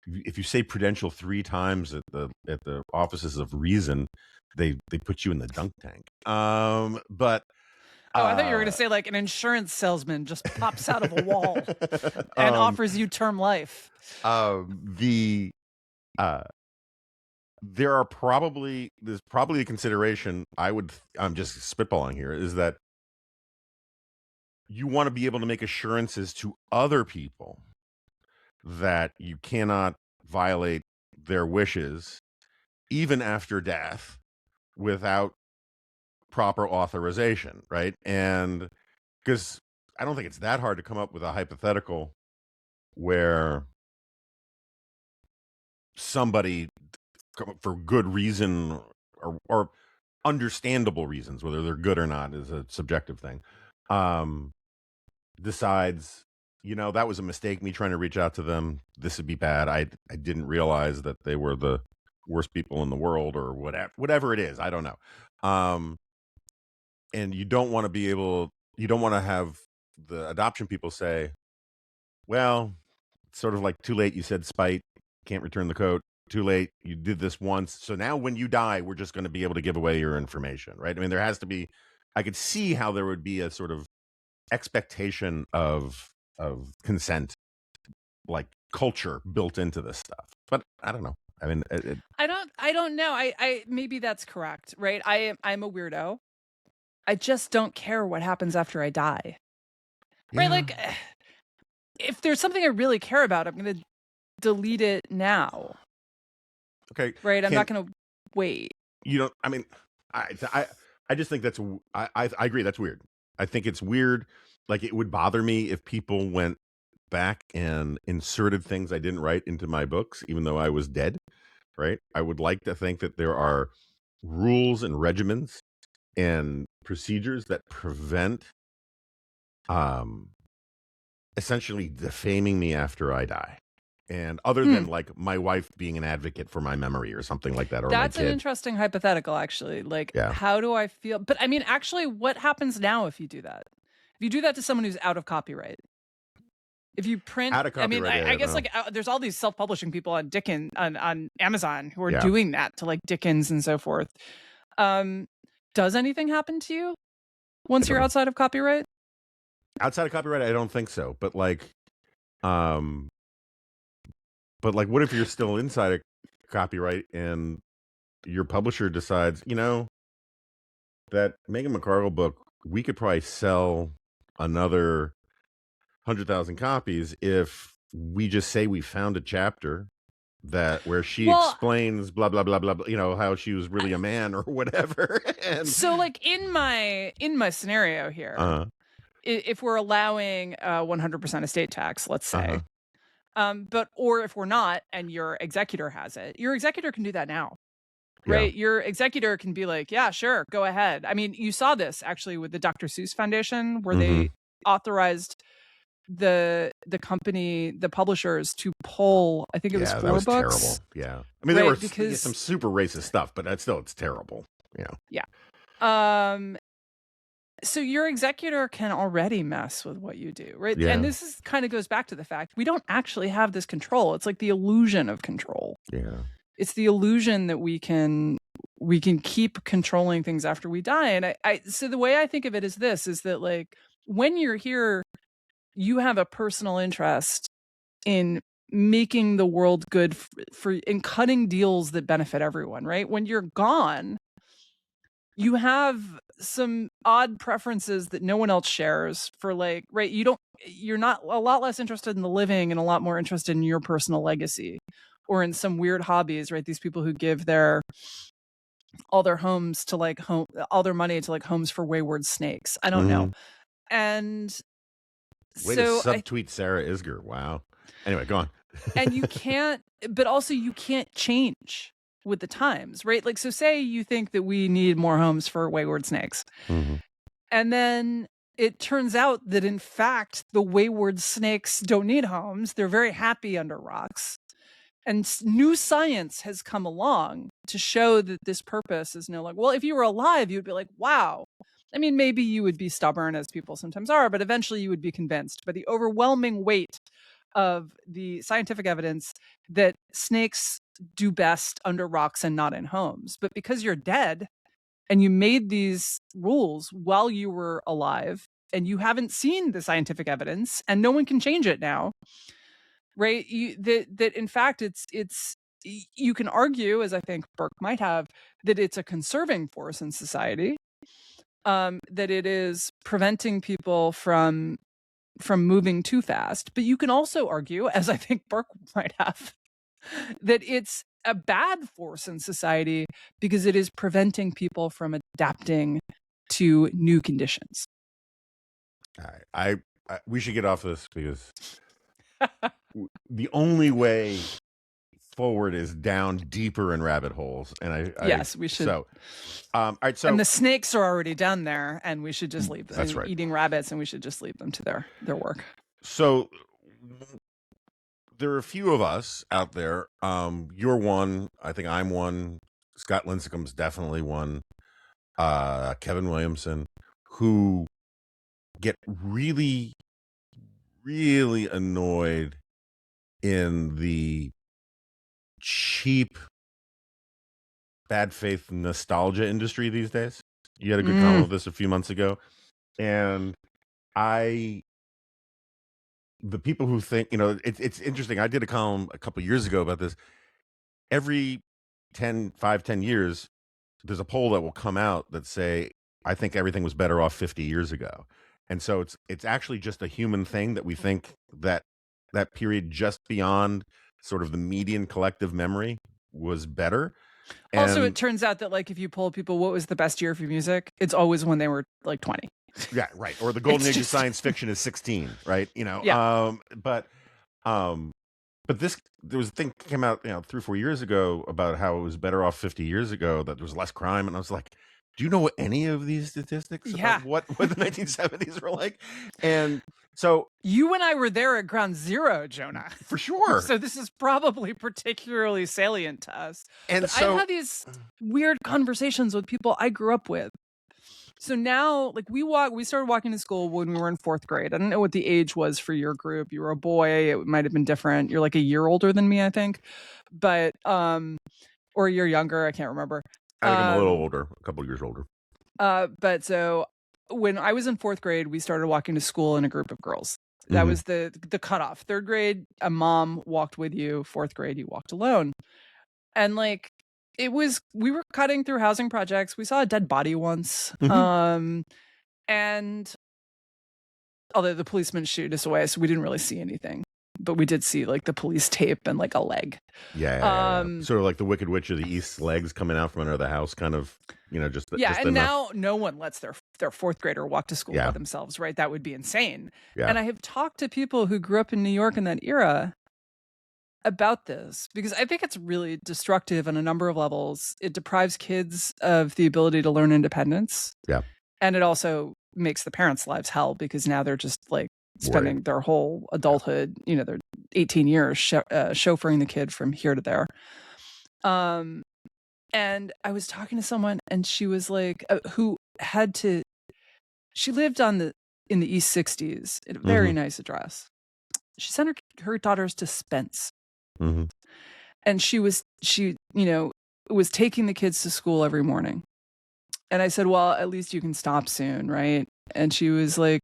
if you say prudential 3 times at the offices of reason, they put you in the dunk tank. But oh, I thought you were going uh, to say like an insurance salesman just pops out of a wall and um, offers you term life. the there's probably a consideration. I'm just spitballing here, is that you want to be able to make assurances to other people that you cannot violate their wishes even after death without proper authorization, right? And because I don't think it's that hard to come up with a hypothetical where somebody, for good reason, or understandable reasons, whether they're good or not is a subjective thing, um, decides, that was a mistake, me trying to reach out to them. This would be bad. I didn't realize that they were the worst people in the world, or whatever it is. I don't know. And you don't want to have the adoption people say, well, It's sort of like too late. You said spite, can't return the coat. Too late. You did this once. So now when you die, we're just going to be able to give away your information, right? I mean, there has to be, I could see how there would be a sort of expectation of consent, like culture built into this stuff. But I don't know. I mean, I don't know. I maybe that's correct, right? I'm a weirdo. I just don't care what happens after I die. Right? yeah. Like if there's something I really care about, I'm going to delete it now. Okay. Right? I'm not going to wait. You know, I mean, I just think that's I agree that's weird. I think it's weird. Like it would bother me if people went back and inserted things I didn't write into my books, even though I was dead. Right? I would like to think that there are rules and regimens and procedures that prevent um essentially defaming me after I die. And other than like my wife being an advocate for my memory or something like that, or That's my kid. an interesting hypothetical, actually. Like, Yeah. how do I feel? But I mean, actually, what happens now if you do that? If you do that to someone who's out of copyright, if you print, Out of I mean, copyright, I guess know. like there's all these self-publishing people on on Amazon who are Yeah. doing that to like Dickens and so forth. Does anything happen to you once you're outside of copyright? Outside of copyright, I don't think so. But what if you're still inside of copyright and your publisher decides, you know, that Megan McArdle book, we could probably sell another 100,000 copies if we just say we found a chapter where she explains blah blah blah blah blah, you know, how she was really a man or whatever. And so like in my scenario here, if we're allowing 100% estate tax, let's say, but or if we're not and your executor has it, your executor can do that now. Right? Yeah. Your executor can be like, yeah, sure, go ahead. I mean, you saw this actually with the Dr. Seuss Foundation where they authorized the company, the publishers to pull, I think it was 4 that was books. terrible. Yeah. I mean, right, there was some super racist stuff, but it's terrible. You know? Yeah. So your executor can already mess with what you do, right? Yeah. And this is kind of goes back to the fact we don't actually have this control. It's like the illusion of control. Yeah. It's the illusion that we can keep controlling things after we die. And so the way I think of it is this, is that like when you're here, you have a personal interest in making the world good in cutting deals that benefit everyone, right? When you're gone, you have some odd preferences that no one else shares for like, right? You're not a lot less interested in the living and a lot more interested in your personal legacy or in some weird hobbies, right? These people who give all their homes to like all their money to like homes for wayward snakes. I don't know. And way so to subtweet Sarah Isger. Wow. Anyway, go on. And you can't, but also you can't change with the times, right? Like, so say you think that we need more homes for wayward snakes. And then it turns out that in fact, the wayward snakes don't need homes. They're very happy under rocks. And new science has come along to show that this purpose is no longer, well, if you were alive, you'd be like, wow. I mean, maybe you would be stubborn as people sometimes are, but eventually you would be convinced by the overwhelming weight of the scientific evidence that snakes do best under rocks and not in homes. But because you're dead and you made these rules while you were alive and you haven't seen the scientific evidence and no one can change it now, right? That in fact it's you can argue, as I think Burke might have, that it's a conserving force in society, that it is preventing people from moving too fast. But you can also argue, as I think Burke might have, that it's a bad force in society because it is preventing people from adapting to new conditions. I we should get off this because the only way forward is down deeper in rabbit holes. And yes, we should. So, all right. So, and the snakes are already down there, and we should just leave them. That's right. Eating rabbits, and we should just leave them to their work. So, there are a few of us out there. You're one. I think I'm one. Scott Lincecum's definitely one. Kevin Williamson, who get really, really annoyed in the cheap, bad faith nostalgia industry these days. You had a good column of this a few months ago. And the people who think, it's interesting. I did a column a couple years ago about this. Every 10 years, there's a poll that will come out that say, I think everything was better off 50 years ago. And so it's actually just a human thing that we think that period just beyond sort of the median collective memory was better. Also, it And turns out that like if you poll people what was the best year for music, it's always when they were like 20. yeah, right. Or the golden It's age of just science fiction is 16, right? yeah. But there was a thing that came out 3 or 4 years ago about how it was better off 50 years ago, that there was less crime, and I was like, do you know any of these statistics about Yeah. what the 1970s were like? And so You and I were there at ground zero, Jonah. for sure. So this is probably particularly salient to us. And but so I've had these weird conversations with people I grew up with. So now, like we started walking to school when we were in 4th grade. I don't know what the age was for your group. You were a boy. It might have been different. You're like a year older than me, I think. But, or you're younger. I can't remember. I think I'm a little older, a couple years older. But so when I was in 4th grade, we started walking to school in a group of girls. That was the cutoff. 3rd grade, a mom walked with you. 4th grade, you walked alone. And like, we were cutting through housing projects. We saw a dead body once. And although the policeman shooed us away, so we didn't really see anything. But we did see like the police tape and like a leg. Yeah. Sort of like the Wicked Witch of the East's legs coming out from under the house, kind of, just yeah. just And enough. now no one lets their 4th grader walk to school by themselves, right? That would be insane. Yeah. And I have talked to people who grew up in New York in that era about this, because I think it's really destructive on a number of levels. It deprives kids of the ability to learn independence. Yeah. And it also makes the parents' lives hell, because now they're just like spending their whole adulthood, they're 18 years chauffeuring the kid from here to there. And I was talking to someone, and she was like, she lived in the East 60s in a very nice address. She sent her daughters to Spence. And she was taking the kids to school every morning. And I said, well, at least you can stop soon, right? And she was like,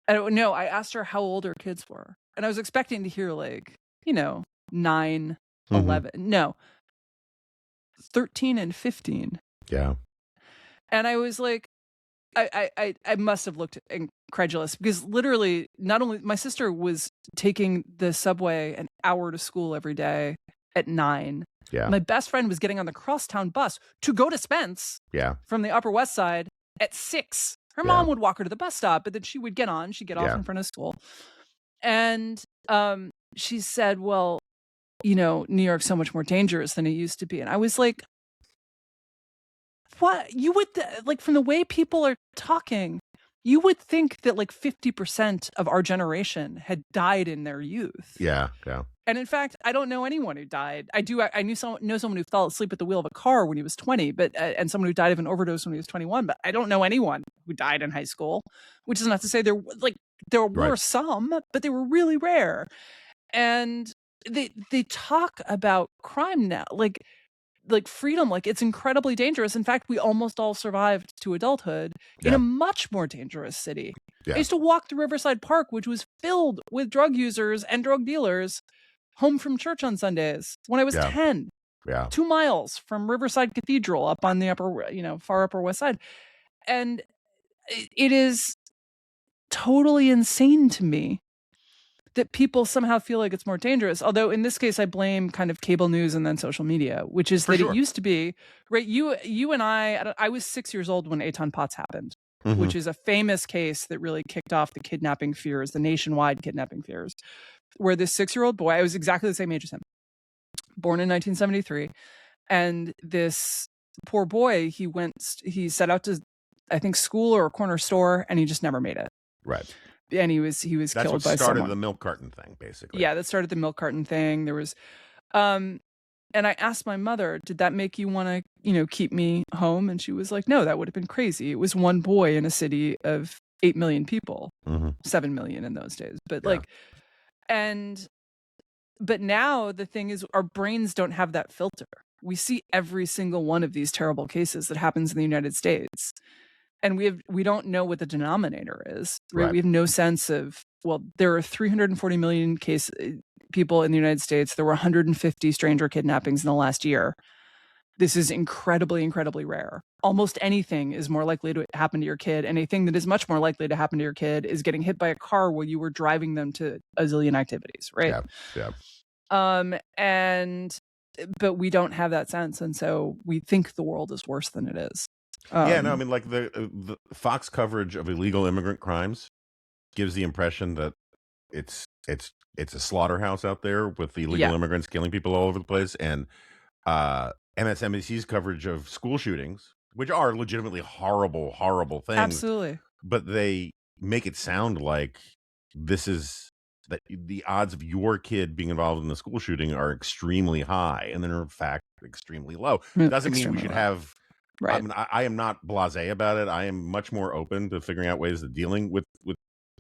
I don't know. I asked her how old her kids were. And I was expecting to hear like, 9, 11. No, 13 and 15. Yeah. And I was like, I must have looked incredulous, because literally, not only my sister was taking the subway an hour to school every day at 9. Yeah. My best friend was getting on the crosstown bus to go to Spence. Yeah. From the Upper West Side at 6. Her mom would walk her to the bus stop, but then she would get on. She'd get off in front of school. And she said, well, New York's so much more dangerous than it used to be. And I was like, what? You would, like, from the way people are talking, you would think that like 50% of our generation had died in their youth. Yeah. And in fact, I don't know anyone who died. I know someone who fell asleep at the wheel of a car when he was 20, but and someone who died of an overdose when he was 21. But I don't know anyone who died in high school, which is not to say there were some, but they were really rare. And they talk about crime now, like freedom, like it's incredibly dangerous. In fact, we almost all survived to adulthood in a much more dangerous city. I used to walk through Riverside Park, which was filled with drug users and drug dealers, home from church on Sundays when I was 10. 2 miles from Riverside Cathedral up on the far Upper West Side. And it is totally insane to me that people somehow feel like it's more dangerous. Although in this case, I blame kind of cable news and then social media, which is that it used to be, right? You and I was 6 years old when Eton Potts happened, which is a famous case that really kicked off the kidnapping fears, the nationwide kidnapping fears, where this 6-year-old boy, I was exactly the same age as him, born in 1973. And this poor boy, he set out to, I think, school or a corner store, and he just never made it. Right. And he was killed by someone. That's what started the milk carton thing, basically. Yeah, that started the milk carton thing. There was, and I asked my mother, did that make you want to, keep me home? And she was like, no, that would have been crazy. It was one boy in a city of 8 million people, 7 million in those days. But and But now the thing is, our brains don't have that filter. We see every single one of these terrible cases that happens in the United States, and we don't know what the denominator is, right? Right. We have no sense of, well, there are 340 million people in the United States. There were 150 stranger kidnappings in the last year. This is incredibly, incredibly rare. Almost anything is more likely to happen to your kid, and a thing that is much more likely to happen to your kid is getting hit by a car while you were driving them to a zillion activities, right? Yeah. But we don't have that sense, and so we think the world is worse than it is. Yeah, no, I mean, like the Fox coverage of illegal immigrant crimes gives the impression that it's a slaughterhouse out there with illegal immigrants killing people all over the place, and MSNBC's coverage of school shootings, which are legitimately horrible, horrible things, absolutely. but they make it sound like this is that the odds of your kid being involved in the school shooting are extremely high, and they're in fact extremely low. Doesn't mean we should have. I Right. mean, I am not blasé about it. I am much more open to figuring out ways of dealing with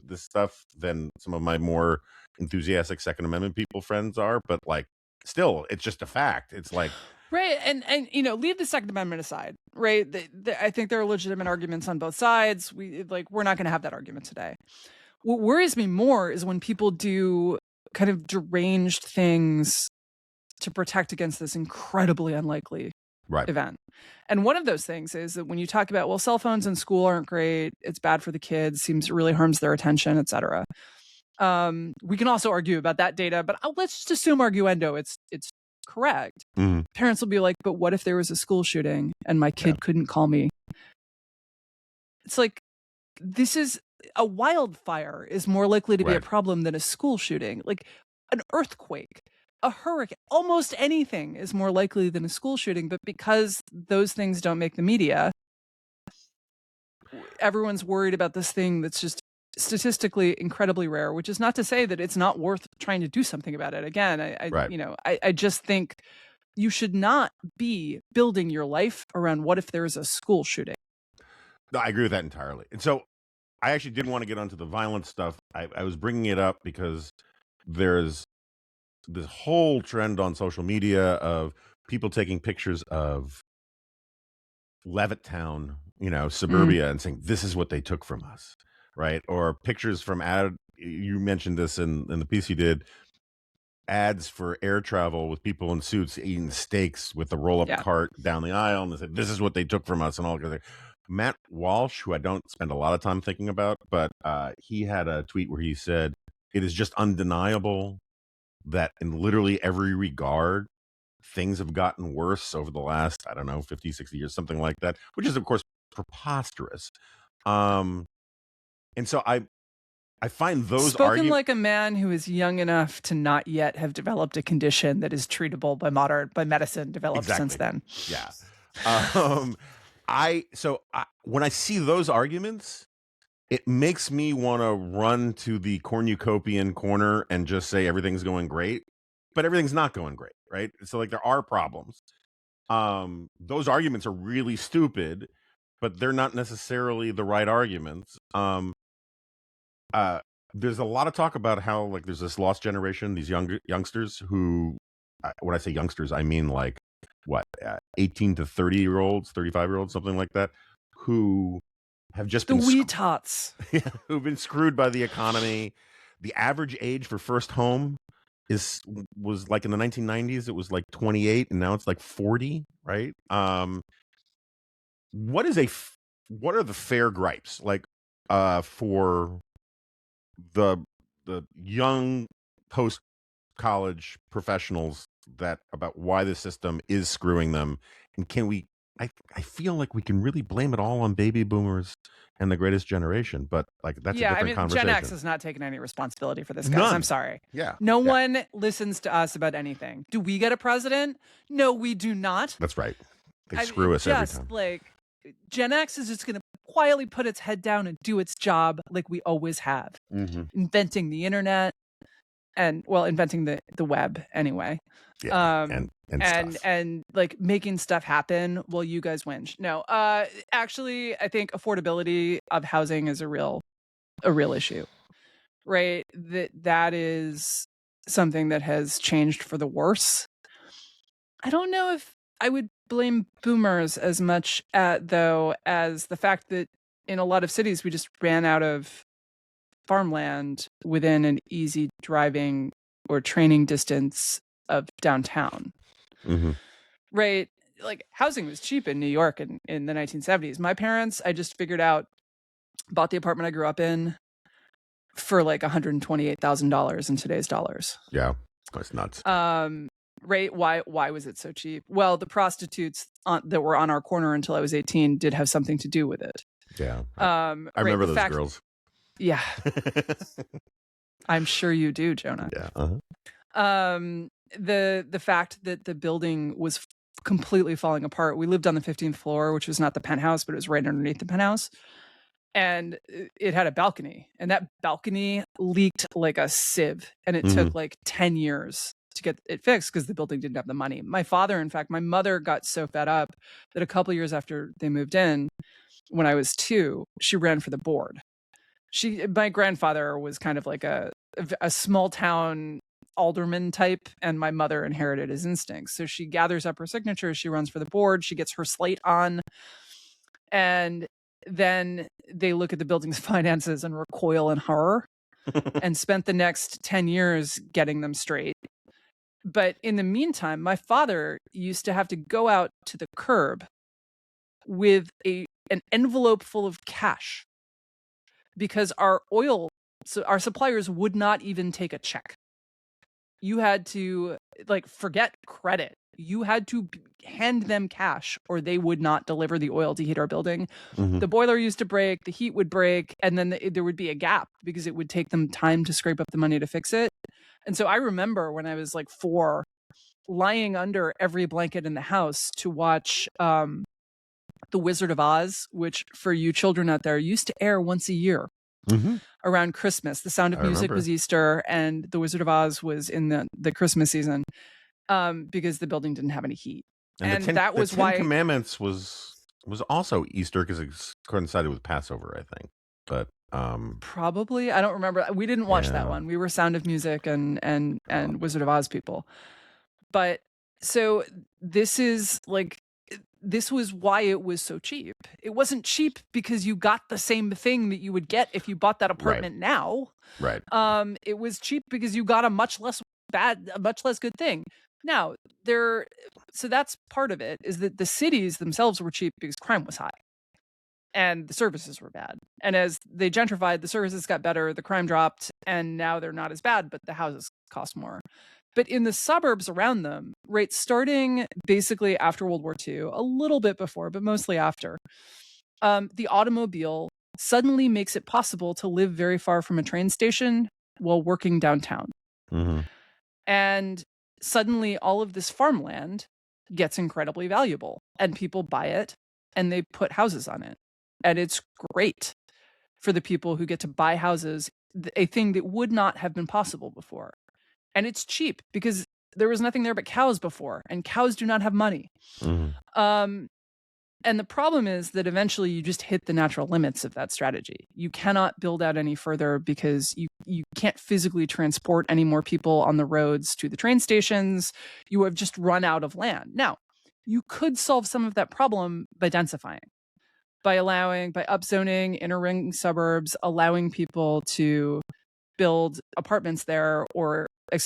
this stuff than some of my more enthusiastic Second Amendment people friends are. But like, still, it's just a fact. It's like, right, and leave the Second Amendment aside, right? I think there are legitimate arguments on both sides. We're not going to have that argument today. What worries me more is when people do kind of deranged things to protect against this incredibly unlikely event. And one of those things is that when you talk about, well, cell phones in school aren't great, it's bad for the kids, seems it really harms their attention, etc. We can also argue about that data, but let's just assume arguendo it's correct. Parents will be like, but what if there was a school shooting and my kid couldn't call me? It's like, this is a wildfire is more likely to be a problem than a school shooting. Like an earthquake, a hurricane, almost anything is more likely than a school shooting. But because those things don't make the media, everyone's worried about this thing that's just statistically incredibly rare, which is not to say that it's not worth trying to do something about it. Again, I just think you should not be building your life around what if there's a school shooting. No, I agree with that entirely. And so I actually didn't want to get onto the violent stuff. I was bringing it up because there's this whole trend on social media of people taking pictures of Levittown, suburbia, and saying, this is what they took from us, right? Or pictures from you mentioned this in the piece you did, ads for air travel with people in suits eating steaks with a roll-up cart down the aisle, and they said, this is what they took from us, and all that. Matt Walsh, who I don't spend a lot of time thinking about, but he had a tweet where he said, it is just undeniable that in literally every regard, things have gotten worse over the last, 50, 60 years, something like that, which is, of course, preposterous. And so I find those spoken like a man who is young enough to not yet have developed a condition that is treatable by medicine developed since then. Yeah. When I see those arguments, it makes me want to run to the cornucopian corner and just say everything's going great, but everything's not going great, right? So like there are problems. Those arguments are really stupid, but they're not necessarily the right arguments. There's a lot of talk about how like there's this lost generation, these youngsters who, when I say youngsters, I mean like 18 to 30-year-olds, 35-year-olds, something like that, who have just been wee tots, who've been screwed by the economy. The average age for first home was like in the 1990s, it was like 28, and now it's like 40, right? What are the fair gripes like for the young post college professionals about why the system is screwing them, and can we? I feel like we can really blame it all on baby boomers and the greatest generation, but like that's a different conversation. Gen X has not taken any responsibility for this, guys. None. I'm sorry. Yeah. No one listens to us about anything. Do we get a president? No, we do not. That's right. They screw us every time. Like Gen X is just going to quietly put its head down and do its job like we always have. Inventing the internet and inventing the web anyway. Yeah, and like making stuff happen while you guys whinge. No, actually, I think affordability of housing is a real issue, right? That is something that has changed for the worse. I don't know if I would blame boomers as much though as the fact that in a lot of cities we just ran out of farmland within an easy driving or training distance of downtown. Mm-hmm. Right? Like housing was cheap in New York in the 1970s. My parents, I just figured out, bought the apartment I grew up in for like $128,000 in today's dollars. Yeah, that's nuts. Right? Why was it so cheap? Well, the prostitutes that were on our corner until I was 18 did have something to do with it. Yeah, I remember those girls. Yeah, I'm sure you do, Jonah. Yeah. The fact that the building was completely falling apart. We lived on the 15th floor, which was not the penthouse, but it was right underneath the penthouse. And it had a balcony, and that balcony leaked like a sieve, and it took like 10 years to get it fixed because the building didn't have the money. My mother got so fed up that a couple years after they moved in, when I was 2, she ran for the board. My grandfather was kind of like a small town alderman type, and my mother inherited his instincts. So she gathers up her signatures, she runs for the board, she gets her slate on, and then they look at the building's finances and recoil in horror and spent the next 10 years getting them straight. But in the meantime, my father used to have to go out to the curb with an envelope full of cash because our suppliers would not even take a check. You had to forget credit. You had to hand them cash or they would not deliver the oil to heat our building. The boiler used to break, the heat would break, and then there would be a gap because it would take them time to scrape up the money to fix it. And so I remember when I was 4, lying under every blanket in the house to watch The Wizard of Oz, which for you children out there used to air once a year. Around Christmas. The Sound of Music was Easter, and The Wizard of Oz was in the Christmas season because the building didn't have any heat. And that was the why Ten Commandments was also Easter because it coincided with Passover, I think. But probably, I don't remember. We didn't watch that one. We were Sound of Music and Wizard of Oz people. But so this was why it was so cheap. It wasn't cheap because you got the same thing that you would get if you bought that apartment now. Right. It was cheap because you got a much less good thing. Now, so that's part of it, is that the cities themselves were cheap because crime was high and the services were bad. And as they gentrified, the services got better, the crime dropped, and now they're not as bad, but the houses cost more. But in the suburbs around them, right, starting basically after World War II, a little bit before, but mostly after, the automobile suddenly makes it possible to live very far from a train station while working downtown. And suddenly all of this farmland gets incredibly valuable, and people buy it and they put houses on it. And it's great for the people who get to buy houses, a thing that would not have been possible before. And it's cheap because there was nothing there but cows before, and cows do not have money. And the problem is that eventually you just hit the natural limits of that strategy. You cannot build out any further because you can't physically transport any more people on the roads to the train stations. You have just run out of land. Now, you could solve some of that problem by densifying, by upzoning inner ring suburbs, allowing people to build apartments there, or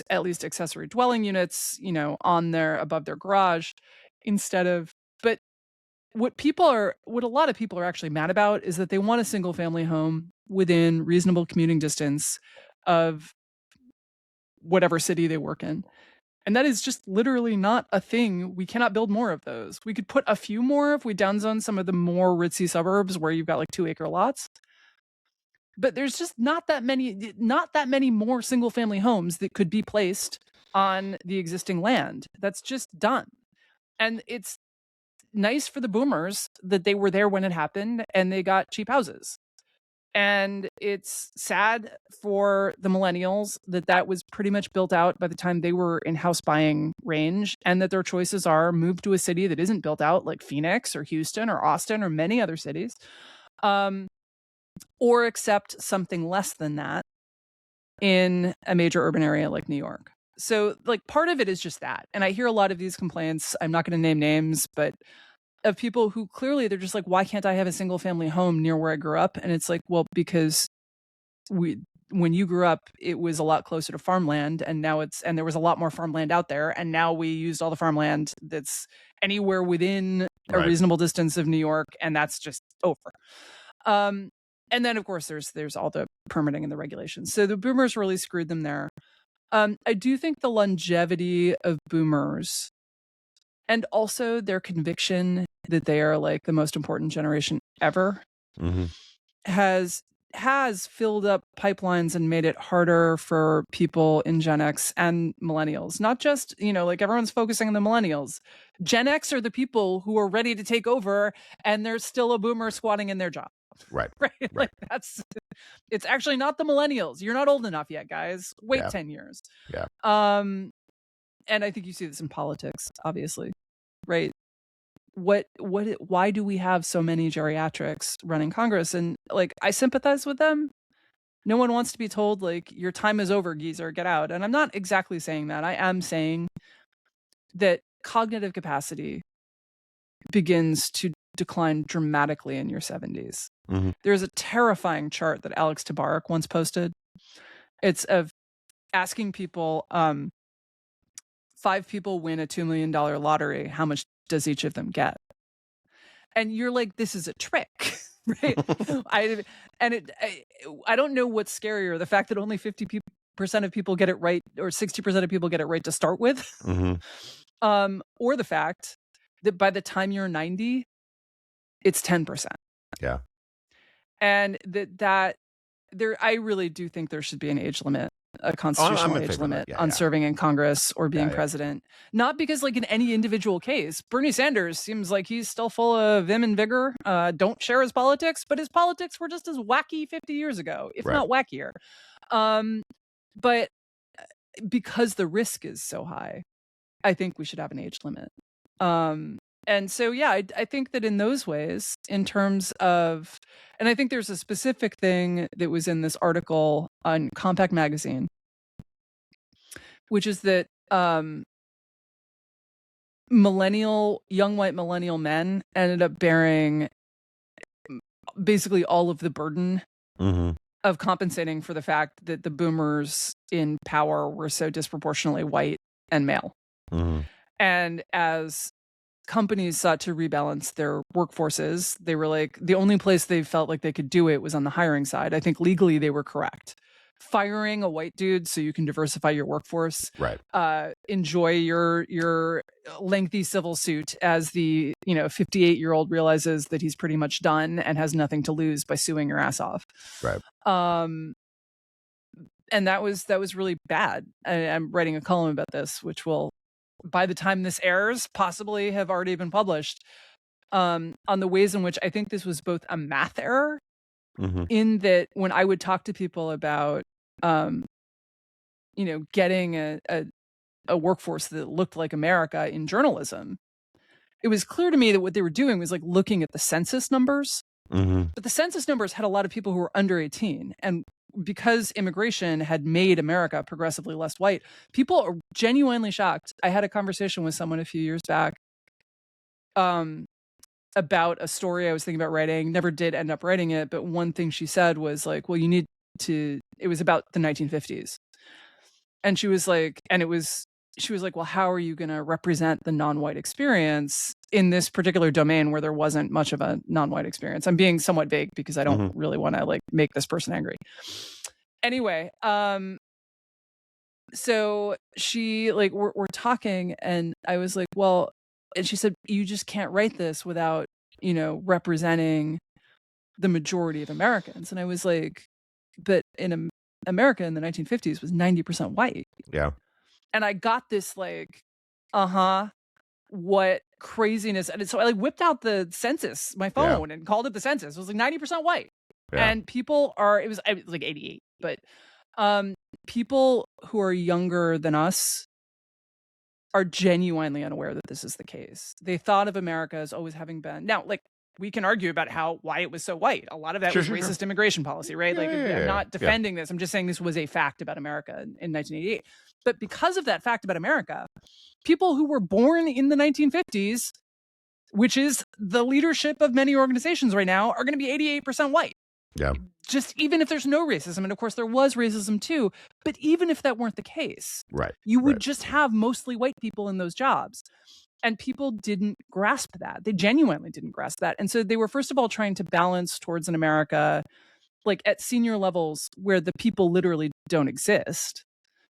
at least accessory dwelling units, above their garage, instead of. But what a lot of people are actually mad about is that they want a single family home within reasonable commuting distance of whatever city they work in. And that is just literally not a thing. We cannot build more of those. We could put a few more if we downzone some of the more ritzy suburbs where you've got 2-acre lots. But there's just not that many more single family homes that could be placed on the existing land. That's just done. And it's nice for the boomers that they were there when it happened and they got cheap houses. And it's sad for the millennials that was pretty much built out by the time they were in house buying range, and that their choices are move to a city that isn't built out, like Phoenix or Houston or Austin or many other cities, or accept something less than that in a major urban area like New York. So like part of it is just that. And I hear a lot of these complaints, I'm not going to name names, but of people who clearly they're just like, why can't I have a single family home near where I grew up? And it's like, well, because when you grew up, it was a lot closer to farmland, and now and there was a lot more farmland out there, and now we used all the farmland that's anywhere within a reasonable distance of New York, and that's just over. And then of course there's all the permitting and the regulations. So the boomers really screwed them there. I do think the longevity of boomers and also their conviction that they are like the most important generation ever has filled up pipelines and made it harder for people in Gen X and millennials. Not just, like everyone's focusing on the millennials. Gen X are the people who are ready to take over, and there's still a boomer squatting in their job. Right. Like it's actually not the millennials. You're not old enough yet, guys. Wait 10 years. Yeah. And I think you see this in politics, obviously, right? Why do we have so many geriatrics running Congress? And like, I sympathize with them. No one wants to be told like, your time is over, geezer, get out. And I'm not exactly saying that. I am saying that cognitive capacity begins to decline dramatically in your 70s. There's a terrifying chart that Alex Tabarrok once posted. It's of asking people, 5 people win a $2 million lottery. How much does each of them get? And you're like, this is a trick, right? I don't know what's scarier, the fact that only 50% of people get it right, or 60% of people get it right to start with, or the fact that by the time you're 90, it's 10%. Yeah. And that there, I really do think there should be an age limit, a constitutional age limit on serving in Congress or being president. Not because like in any individual case, Bernie Sanders seems like he's still full of vim and vigor, don't share his politics, but his politics were just as wacky 50 years ago, if not wackier. But because the risk is so high, I think we should have an age limit. And so, yeah, I think that in those ways, in terms of, and I think there's a specific thing that was in this article on Compact Magazine, which is that young white millennial men ended up bearing basically all of the burden of compensating for the fact that the boomers in power were so disproportionately white and male. And as companies sought to rebalance their workforces, they were like, the only place they felt like they could do it was on the hiring side. I think legally they were correct. Firing a white dude so you can diversify your workforce. Enjoy your lengthy civil suit as the 58-year-old realizes that he's pretty much done and has nothing to lose by suing your ass off. And that was really bad. I'm writing a column about this, which will, by the time this airs, possibly have already been published, on the ways in which I think this was both a math error, in that when I would talk to people about, getting a workforce that looked like America in journalism, it was clear to me that what they were doing was like looking at the census numbers. But the census numbers had a lot of people who were under 18. And because immigration had made America progressively less white, people are genuinely shocked. I had a conversation with someone a few years back about a story I was thinking about writing, never did end up writing it, but one thing she said was like, well, it was about the 1950s. And she was like, well, how are you going to represent the non-white experience in this particular domain where there wasn't much of a non-white experience? I'm being somewhat vague because I don't really want to like make this person angry. Anyway, so she like, we're talking and I was like, well, and she said, you just can't write this without, representing the majority of Americans. And I was like, but in America in the 1950s was 90% white. Yeah. And I got this like, what craziness. And so I like whipped out the census, my phone, and called it the census. It was like 90% white. And people it was like 88, but people who are younger than us are genuinely unaware that this is the case. They thought of America as always having been, now like we can argue about why it was so white. A lot of that Sure, was sure, sure. racist immigration policy, right? Yeah, Like, yeah, I'm yeah, not yeah. defending this. I'm just saying this was a fact about America in 1988. But because of that fact about America, people who were born in the 1950s, which is the leadership of many organizations right now, are going to be 88% white. Yeah. Just even if there's no racism, and of course there was racism too, but even if that weren't the case, Right. you would Right. just have mostly white people in those jobs. And people didn't grasp that. They genuinely didn't grasp that. And so they were, first of all, trying to balance towards an America like at senior levels where the people literally don't exist,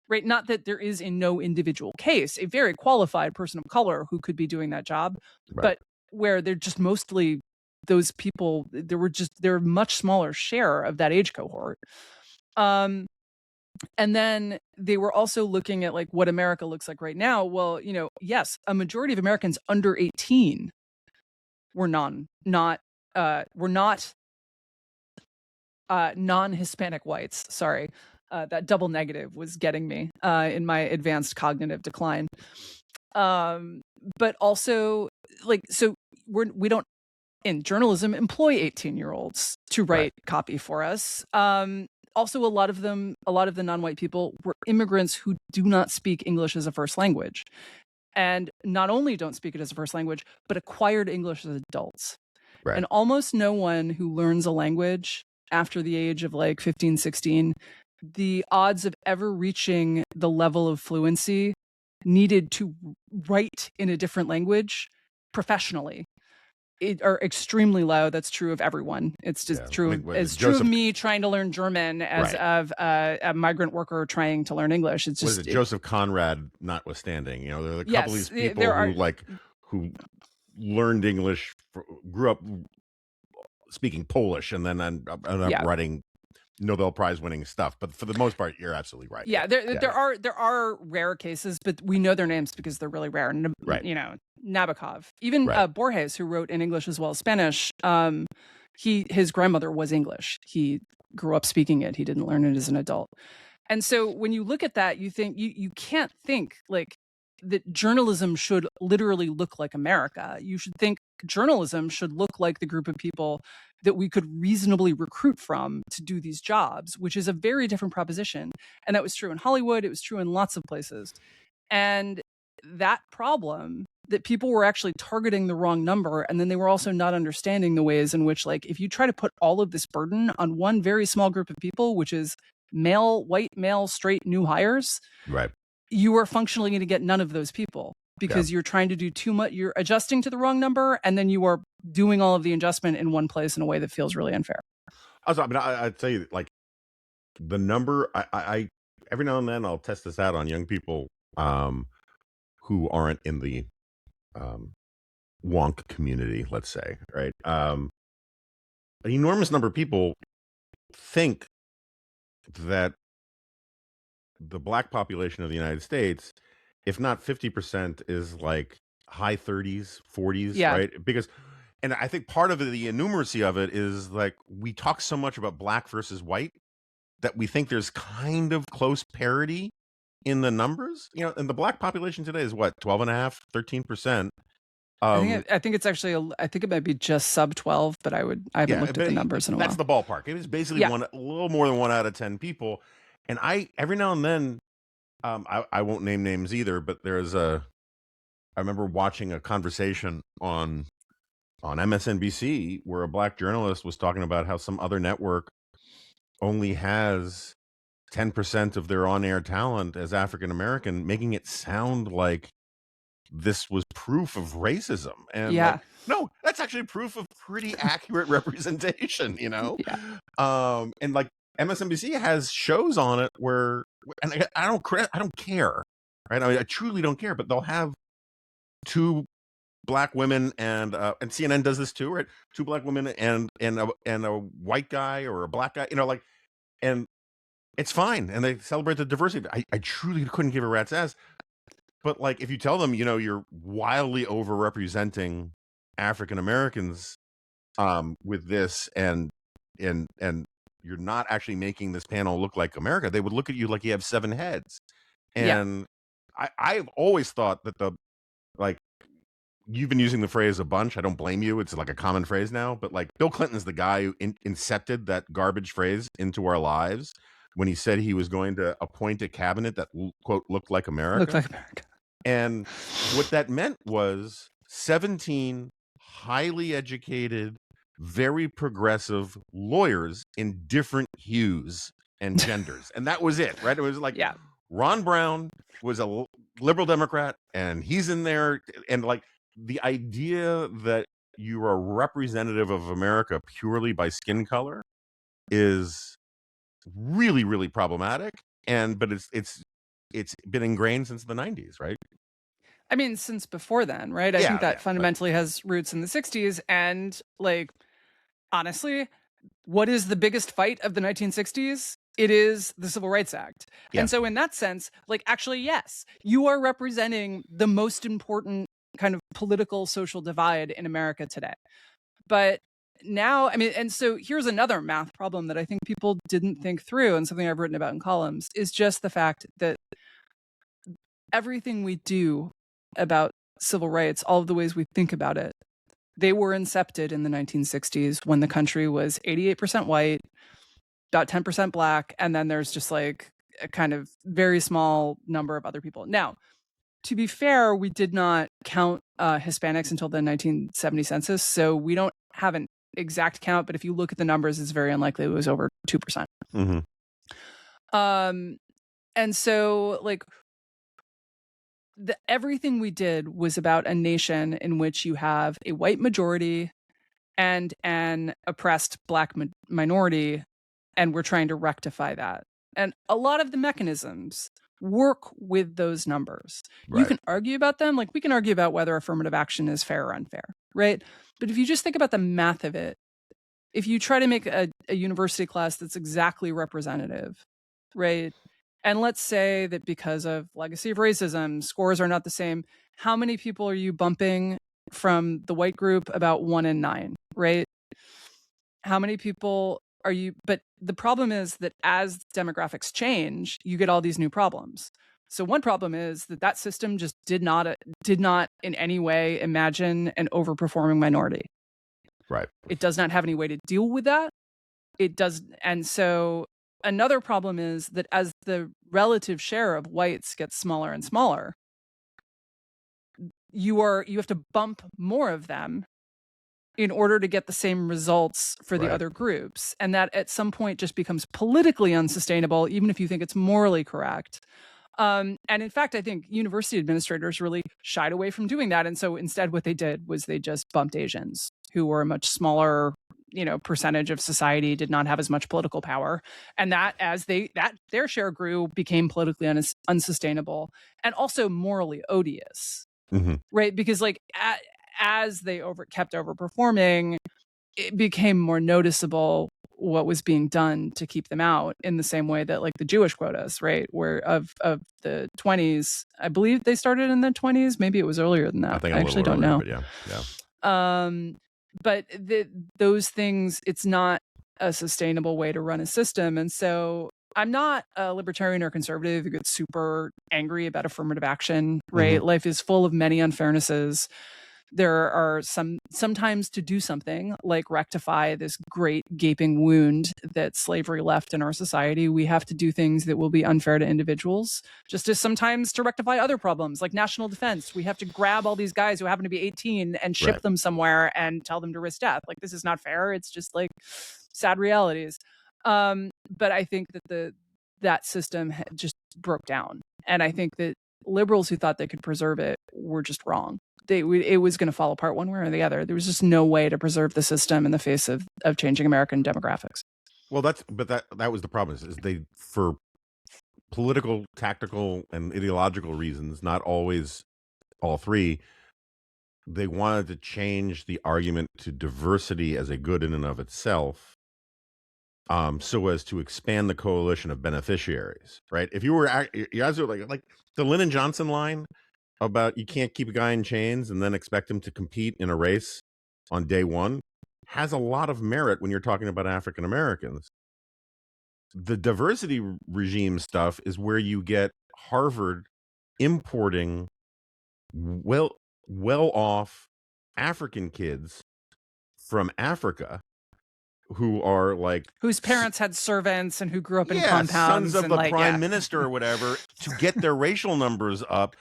right? Not that there is in no individual case a very qualified person of color who could be doing that job, Right. but where they're just mostly those people, they're a much smaller share of that age cohort. And then they were also looking at like what America looks like right now. Well, yes, a majority of Americans under 18 were not non-Hispanic whites. Sorry. That double negative was getting me in my advanced cognitive decline. But also so we don't in journalism employ 18-year-olds to write copy for us. Also, a lot of the non-white people were immigrants who do not speak English as a first language. And not only don't speak it as a first language, but acquired English as adults. Right. And almost no one who learns a language after the age of like 15, 16, the odds of ever reaching the level of fluency needed to write in a different language professionally are extremely low. That's true of everyone. It's just true. It's true of me trying to learn German as of a migrant worker trying to learn English. It's just Joseph Conrad notwithstanding. There are a couple of these people who learned English, grew up speaking Polish, and then end up writing Nobel Prize winning stuff. But for the most part, you're absolutely right. Yeah, there are rare cases, but we know their names because they're really rare. Nabokov, even Borges, who wrote in English as well as Spanish. His grandmother was English. He grew up speaking it. He didn't learn it as an adult. And so when you look at that, you think you can't think like that journalism should literally look like America. You should think journalism should look like the group of people that we could reasonably recruit from to do these jobs, which is a very different proposition. And that was true in Hollywood. It was true in lots of places. And that problem that people were actually targeting the wrong number. And then they were also not understanding the ways in which, like, if you try to put all of this burden on one very small group of people, which is white male, straight new hires, you are functionally going to get none of those people because you're trying to do too much. You're adjusting to the wrong number, and then you are doing all of the adjustment in one place in a way that feels really unfair. Also, I mean, I'd tell you, like, the number, I every now and then I'll test this out on young people who aren't in the wonk community, let's say, right? An enormous number of people think that the black population of the United States, if not 50%, is like high 30s, 40s, right? Because, and I think part of the innumeracy of it is like we talk so much about black versus white that we think there's kind of close parity in the numbers. And the black population today is what, 12.5, 13%. I think it's actually, I think it might be just sub 12, but I haven't looked at the numbers in a while. That's the ballpark. It was basically a little more than 1 out of 10 people. And every now and then, I won't name names either, but I remember watching a conversation on MSNBC where a black journalist was talking about how some other network only has 10% of their on-air talent as African American, making it sound like this was proof of racism. And no, that's actually proof of pretty accurate representation, and like MSNBC has shows on it where, and I don't care, right? I mean, I truly don't care, but they'll have 2 black women and CNN does this too, right? 2 black women and a white guy or a black guy, and it's fine. And they celebrate the diversity. I truly couldn't give a rat's ass. But like, if you tell them, you're wildly overrepresenting African Americans with this, and you're not actually making this panel look like America, they would look at you like you have 7 heads. And I've always thought that you've been using the phrase a bunch. I don't blame you. It's like a common phrase now, but like Bill Clinton's the guy who incepted that garbage phrase into our lives when he said he was going to appoint a cabinet that quote looked like Looked America. like America. And what that meant was 17 highly educated, very progressive lawyers in different hues and genders. And that was it, right? It was like Yeah. Ron Brown was a liberal Democrat and he's in there. And like the idea that you are representative of America purely by skin color is really, really problematic. But it's been ingrained since the 90s, right? I mean, since before then, right? I think Yeah, that yeah. fundamentally has roots in the 60s. And, like, honestly, what is the biggest fight of the 1960s? It is the Civil Rights Act. Yeah. And so, in that sense, like, actually, yes, you are representing the most important kind of political social divide in America today. But now, I mean, and so here's another math problem that I think people didn't think through, and something I've written about in columns is just the fact that everything we do about civil rights, all of the ways we think about it, they were incepted in the 1960s when the country was 88% white, about 10% black, and then there's just like a kind of very small number of other people. Now, to be fair, we did not count Hispanics until the 1970 census, so we don't have an exact count, but if you look at the numbers, it's very unlikely it was over 2%. And so, like, everything we did was about a nation in which you have a white majority and an oppressed black minority, and we're trying to rectify that. And a lot of the mechanisms work with those numbers. Right. You can argue about them. Like, we can argue about whether affirmative action is fair or unfair, right? But if you just think about the math of it, if you try to make a university class that's exactly representative, right? And let's say that because of legacy of racism, scores are not the same. How many people are you bumping from the white group? About 1 in 9, right? How many people are you? But the problem is that as demographics change, you get all these new problems. So one problem is that system just did not in any way imagine an overperforming minority. Right. It does not have any way to deal with that. It does. And so another problem is that as the relative share of whites gets smaller and smaller, you have to bump more of them in order to get the same results for the other groups. And that at some point just becomes politically unsustainable, even if you think it's morally correct. And in fact, I think university administrators really shied away from doing that. And so instead what they did was they just bumped Asians, who were a much smaller, percentage of society, did not have as much political power. And that as their share grew, became politically unsustainable and also morally odious. Right? Because like as they kept overperforming, it became more noticeable what was being done to keep them out, in the same way that like the Jewish quotas, right, were of the 20s. I believe they started in the 20s. Maybe it was earlier than that. I actually don't know. But yeah. But those things, it's not a sustainable way to run a system. And so I'm not a libertarian or conservative who gets super angry about affirmative action, right? Life is full of many unfairnesses. There are sometimes to do something like rectify this great gaping wound that slavery left in our society, we have to do things that will be unfair to individuals, just as sometimes to rectify other problems like national defense. We have to grab all these guys who happen to be 18 and ship them somewhere and tell them to risk death. Like, this is not fair. It's just like sad realities. But I think that that system just broke down. And I think that liberals who thought they could preserve it were just wrong. It was going to fall apart one way or the other. There was just no way to preserve the system in the face of changing American demographics. Well, that was the problem. Is they, for political, tactical, and ideological reasons, not always all three, they wanted to change the argument to diversity as a good in and of itself, so as to expand the coalition of beneficiaries. Right? If you guys are like the Lyndon Johnson line about you can't keep a guy in chains and then expect him to compete in a race on day one, has a lot of merit when you're talking about African Americans. The diversity regime stuff is where you get Harvard importing well-off African kids from Africa who are like Whose parents had servants and who grew up in yeah, sons compounds of and the like, prime yeah. minister or whatever to get their racial numbers up,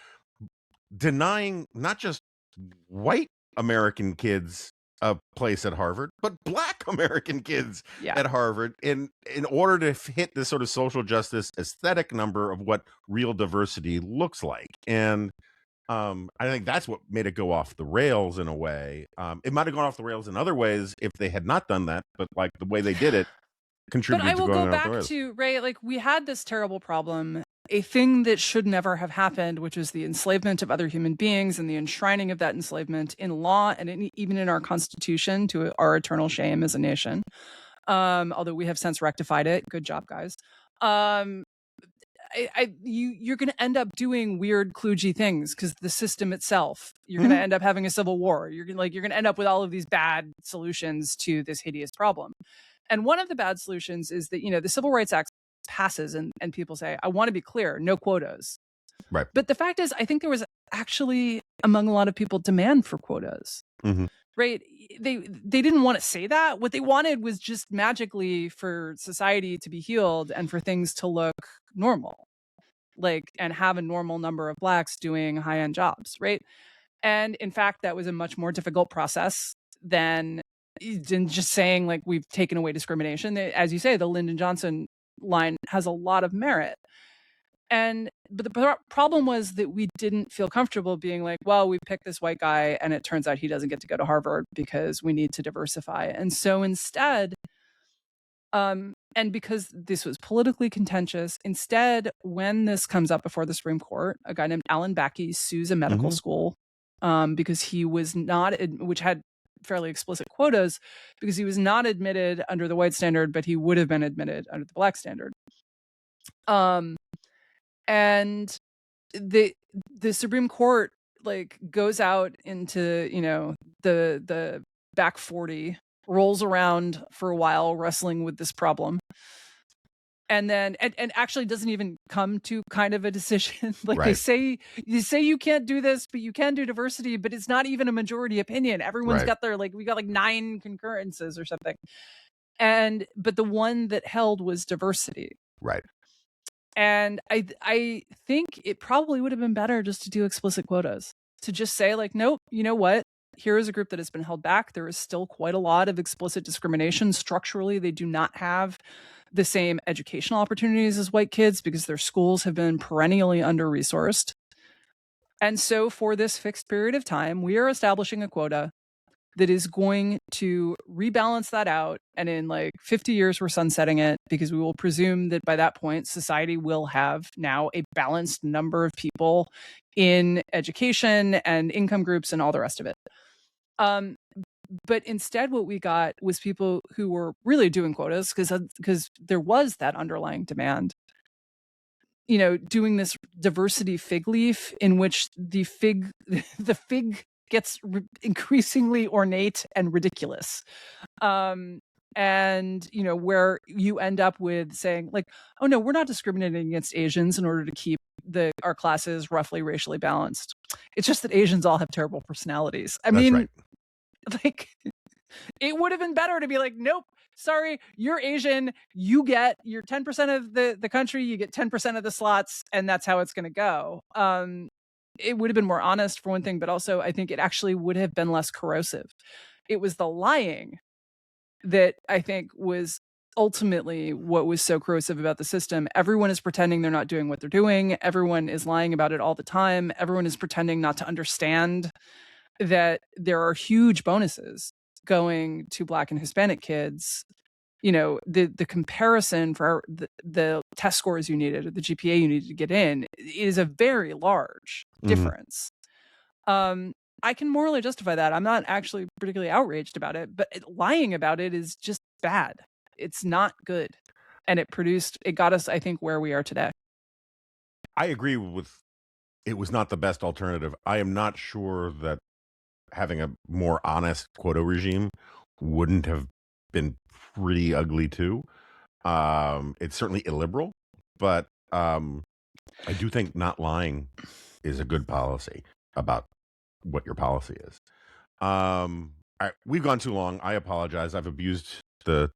denying not just white American kids a place at Harvard, but black American kids Yeah. at Harvard in order to hit this sort of social justice aesthetic number of what real diversity looks like. And I think that's what made it go off the rails in a way. It might have gone off the rails in other ways if they had not done that, but like the way they did it But I contributed to will go going off the back rails. to, right, like we had this terrible problem, a thing that should never have happened, which was the enslavement of other human beings and the enshrining of that enslavement in law and even in our constitution to our eternal shame as a nation. Although we have since rectified it. Good job, guys. Um, you're going to end up doing weird kludgy things because the system itself, you're going to end up having a civil war. You're going to end up with all of these bad solutions to this hideous problem. And one of the bad solutions is that, the Civil Rights Act passes and people say, I want to be clear, no quotas. Right. But the fact is, I think there was actually among a lot of people demand for quotas. Mm-hmm. Right. They didn't want to say that. What they wanted was just magically for society to be healed and for things to look normal, like, and have a normal number of blacks doing high-end jobs. Right. And in fact, that was a much more difficult process than just saying like we've taken away discrimination. As you say, the Lyndon Johnson line has a lot of merit. But the problem was that we didn't feel comfortable being like, well, we picked this white guy and it turns out he doesn't get to go to Harvard because we need to diversify. And so instead, and because this was politically contentious, instead, when this comes up before the Supreme Court, a guy named Alan Backey sues a medical school because he was not, which had fairly explicit quotas, because he was not admitted under the white standard, but he would have been admitted under the black standard. And the Supreme Court like goes out into, the back 40, rolls around for a while wrestling with this problem. And then and actually doesn't even come to kind of a decision. Like Right. you say you can't do this, but you can do diversity, but it's not even a majority opinion. Everyone's Right. got their we got like 9 concurrences or something. But the one that held was diversity. Right. And I think it probably would have been better just to do explicit quotas, to just say like, nope, you know what? Here is a group that has been held back. There is still quite a lot of explicit discrimination. Structurally, they do not have the same educational opportunities as white kids because their schools have been perennially under-resourced. And so for this fixed period of time, we are establishing a quota that is going to rebalance that out. And in like 50 years, we're sunsetting it because we will presume that by that point, society will have now a balanced number of people in education and income groups and all the rest of it. But instead, what we got was people who were really doing quotas because there was that underlying demand. Doing this diversity fig leaf in which the fig gets increasingly ornate and ridiculous. And where you end up with saying like, oh no, we're not discriminating against Asians in order to keep our classes roughly racially balanced. It's just that Asians all have terrible personalities. I mean, right. Like, it would have been better to be like, nope, sorry, you're Asian, you're 10% of the country, you get 10% of the slots, and that's how it's going to go. It would have been more honest for one thing, but also I think it actually would have been less corrosive. It was the lying that I think was ultimately what was so corrosive about the system. Everyone is pretending they're not doing what they're doing. Everyone is lying about it all the time. Everyone is pretending not to understand that there are huge bonuses going to Black and Hispanic kids. The comparison for the test scores you needed or the GPA you needed to get in is a very large difference. I can morally justify that. I'm not actually particularly outraged about it, but lying about it is just bad. It's not good. And it got us, I think, where we are today. I agree with it was not the best alternative. I am not sure that having a more honest quota regime wouldn't have been pretty ugly too. It's certainly illiberal, but I do think not lying is a good policy about what your policy is. All right, we've gone too long. I apologize. I've abused the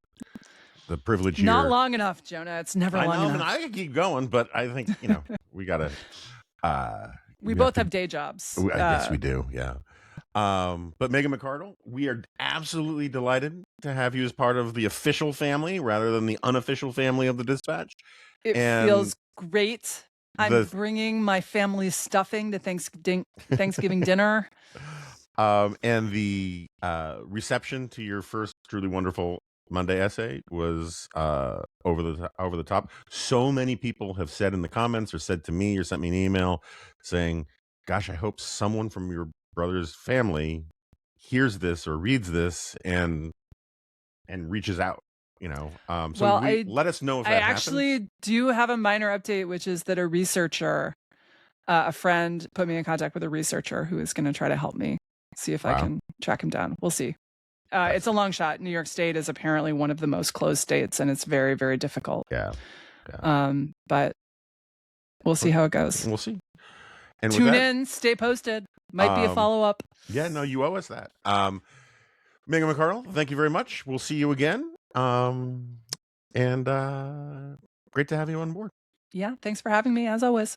privilege here. Not long enough, Jonah. It's never long enough. I mean, I could keep going, but I think we gotta. We both have day jobs. Yes, we do. Yeah. But Megan McArdle, we are absolutely delighted to have you as part of the official family rather than the unofficial family of the Dispatch. It feels great. I'm bringing my family's stuffing to Thanksgiving dinner. And the reception to your first truly wonderful Monday essay was over the top. So many people have said in the comments or said to me or sent me an email saying, gosh, I hope someone from your brother's family hears this or reads this and reaches out, let us know if that happens. I actually do have a minor update, which is that a friend put me in contact with a researcher who is going to try to help me see if I can track him down. We'll see. It's a long shot. New York State is apparently one of the most closed states, and it's very, very difficult. Yeah. But we'll see how it goes. We'll see. And tune in, stay posted. Might be a follow-up. Yeah, no, you owe us that. Megan McArdle, thank you very much. We'll see you again. And great to have you on board. Yeah, thanks for having me, as always.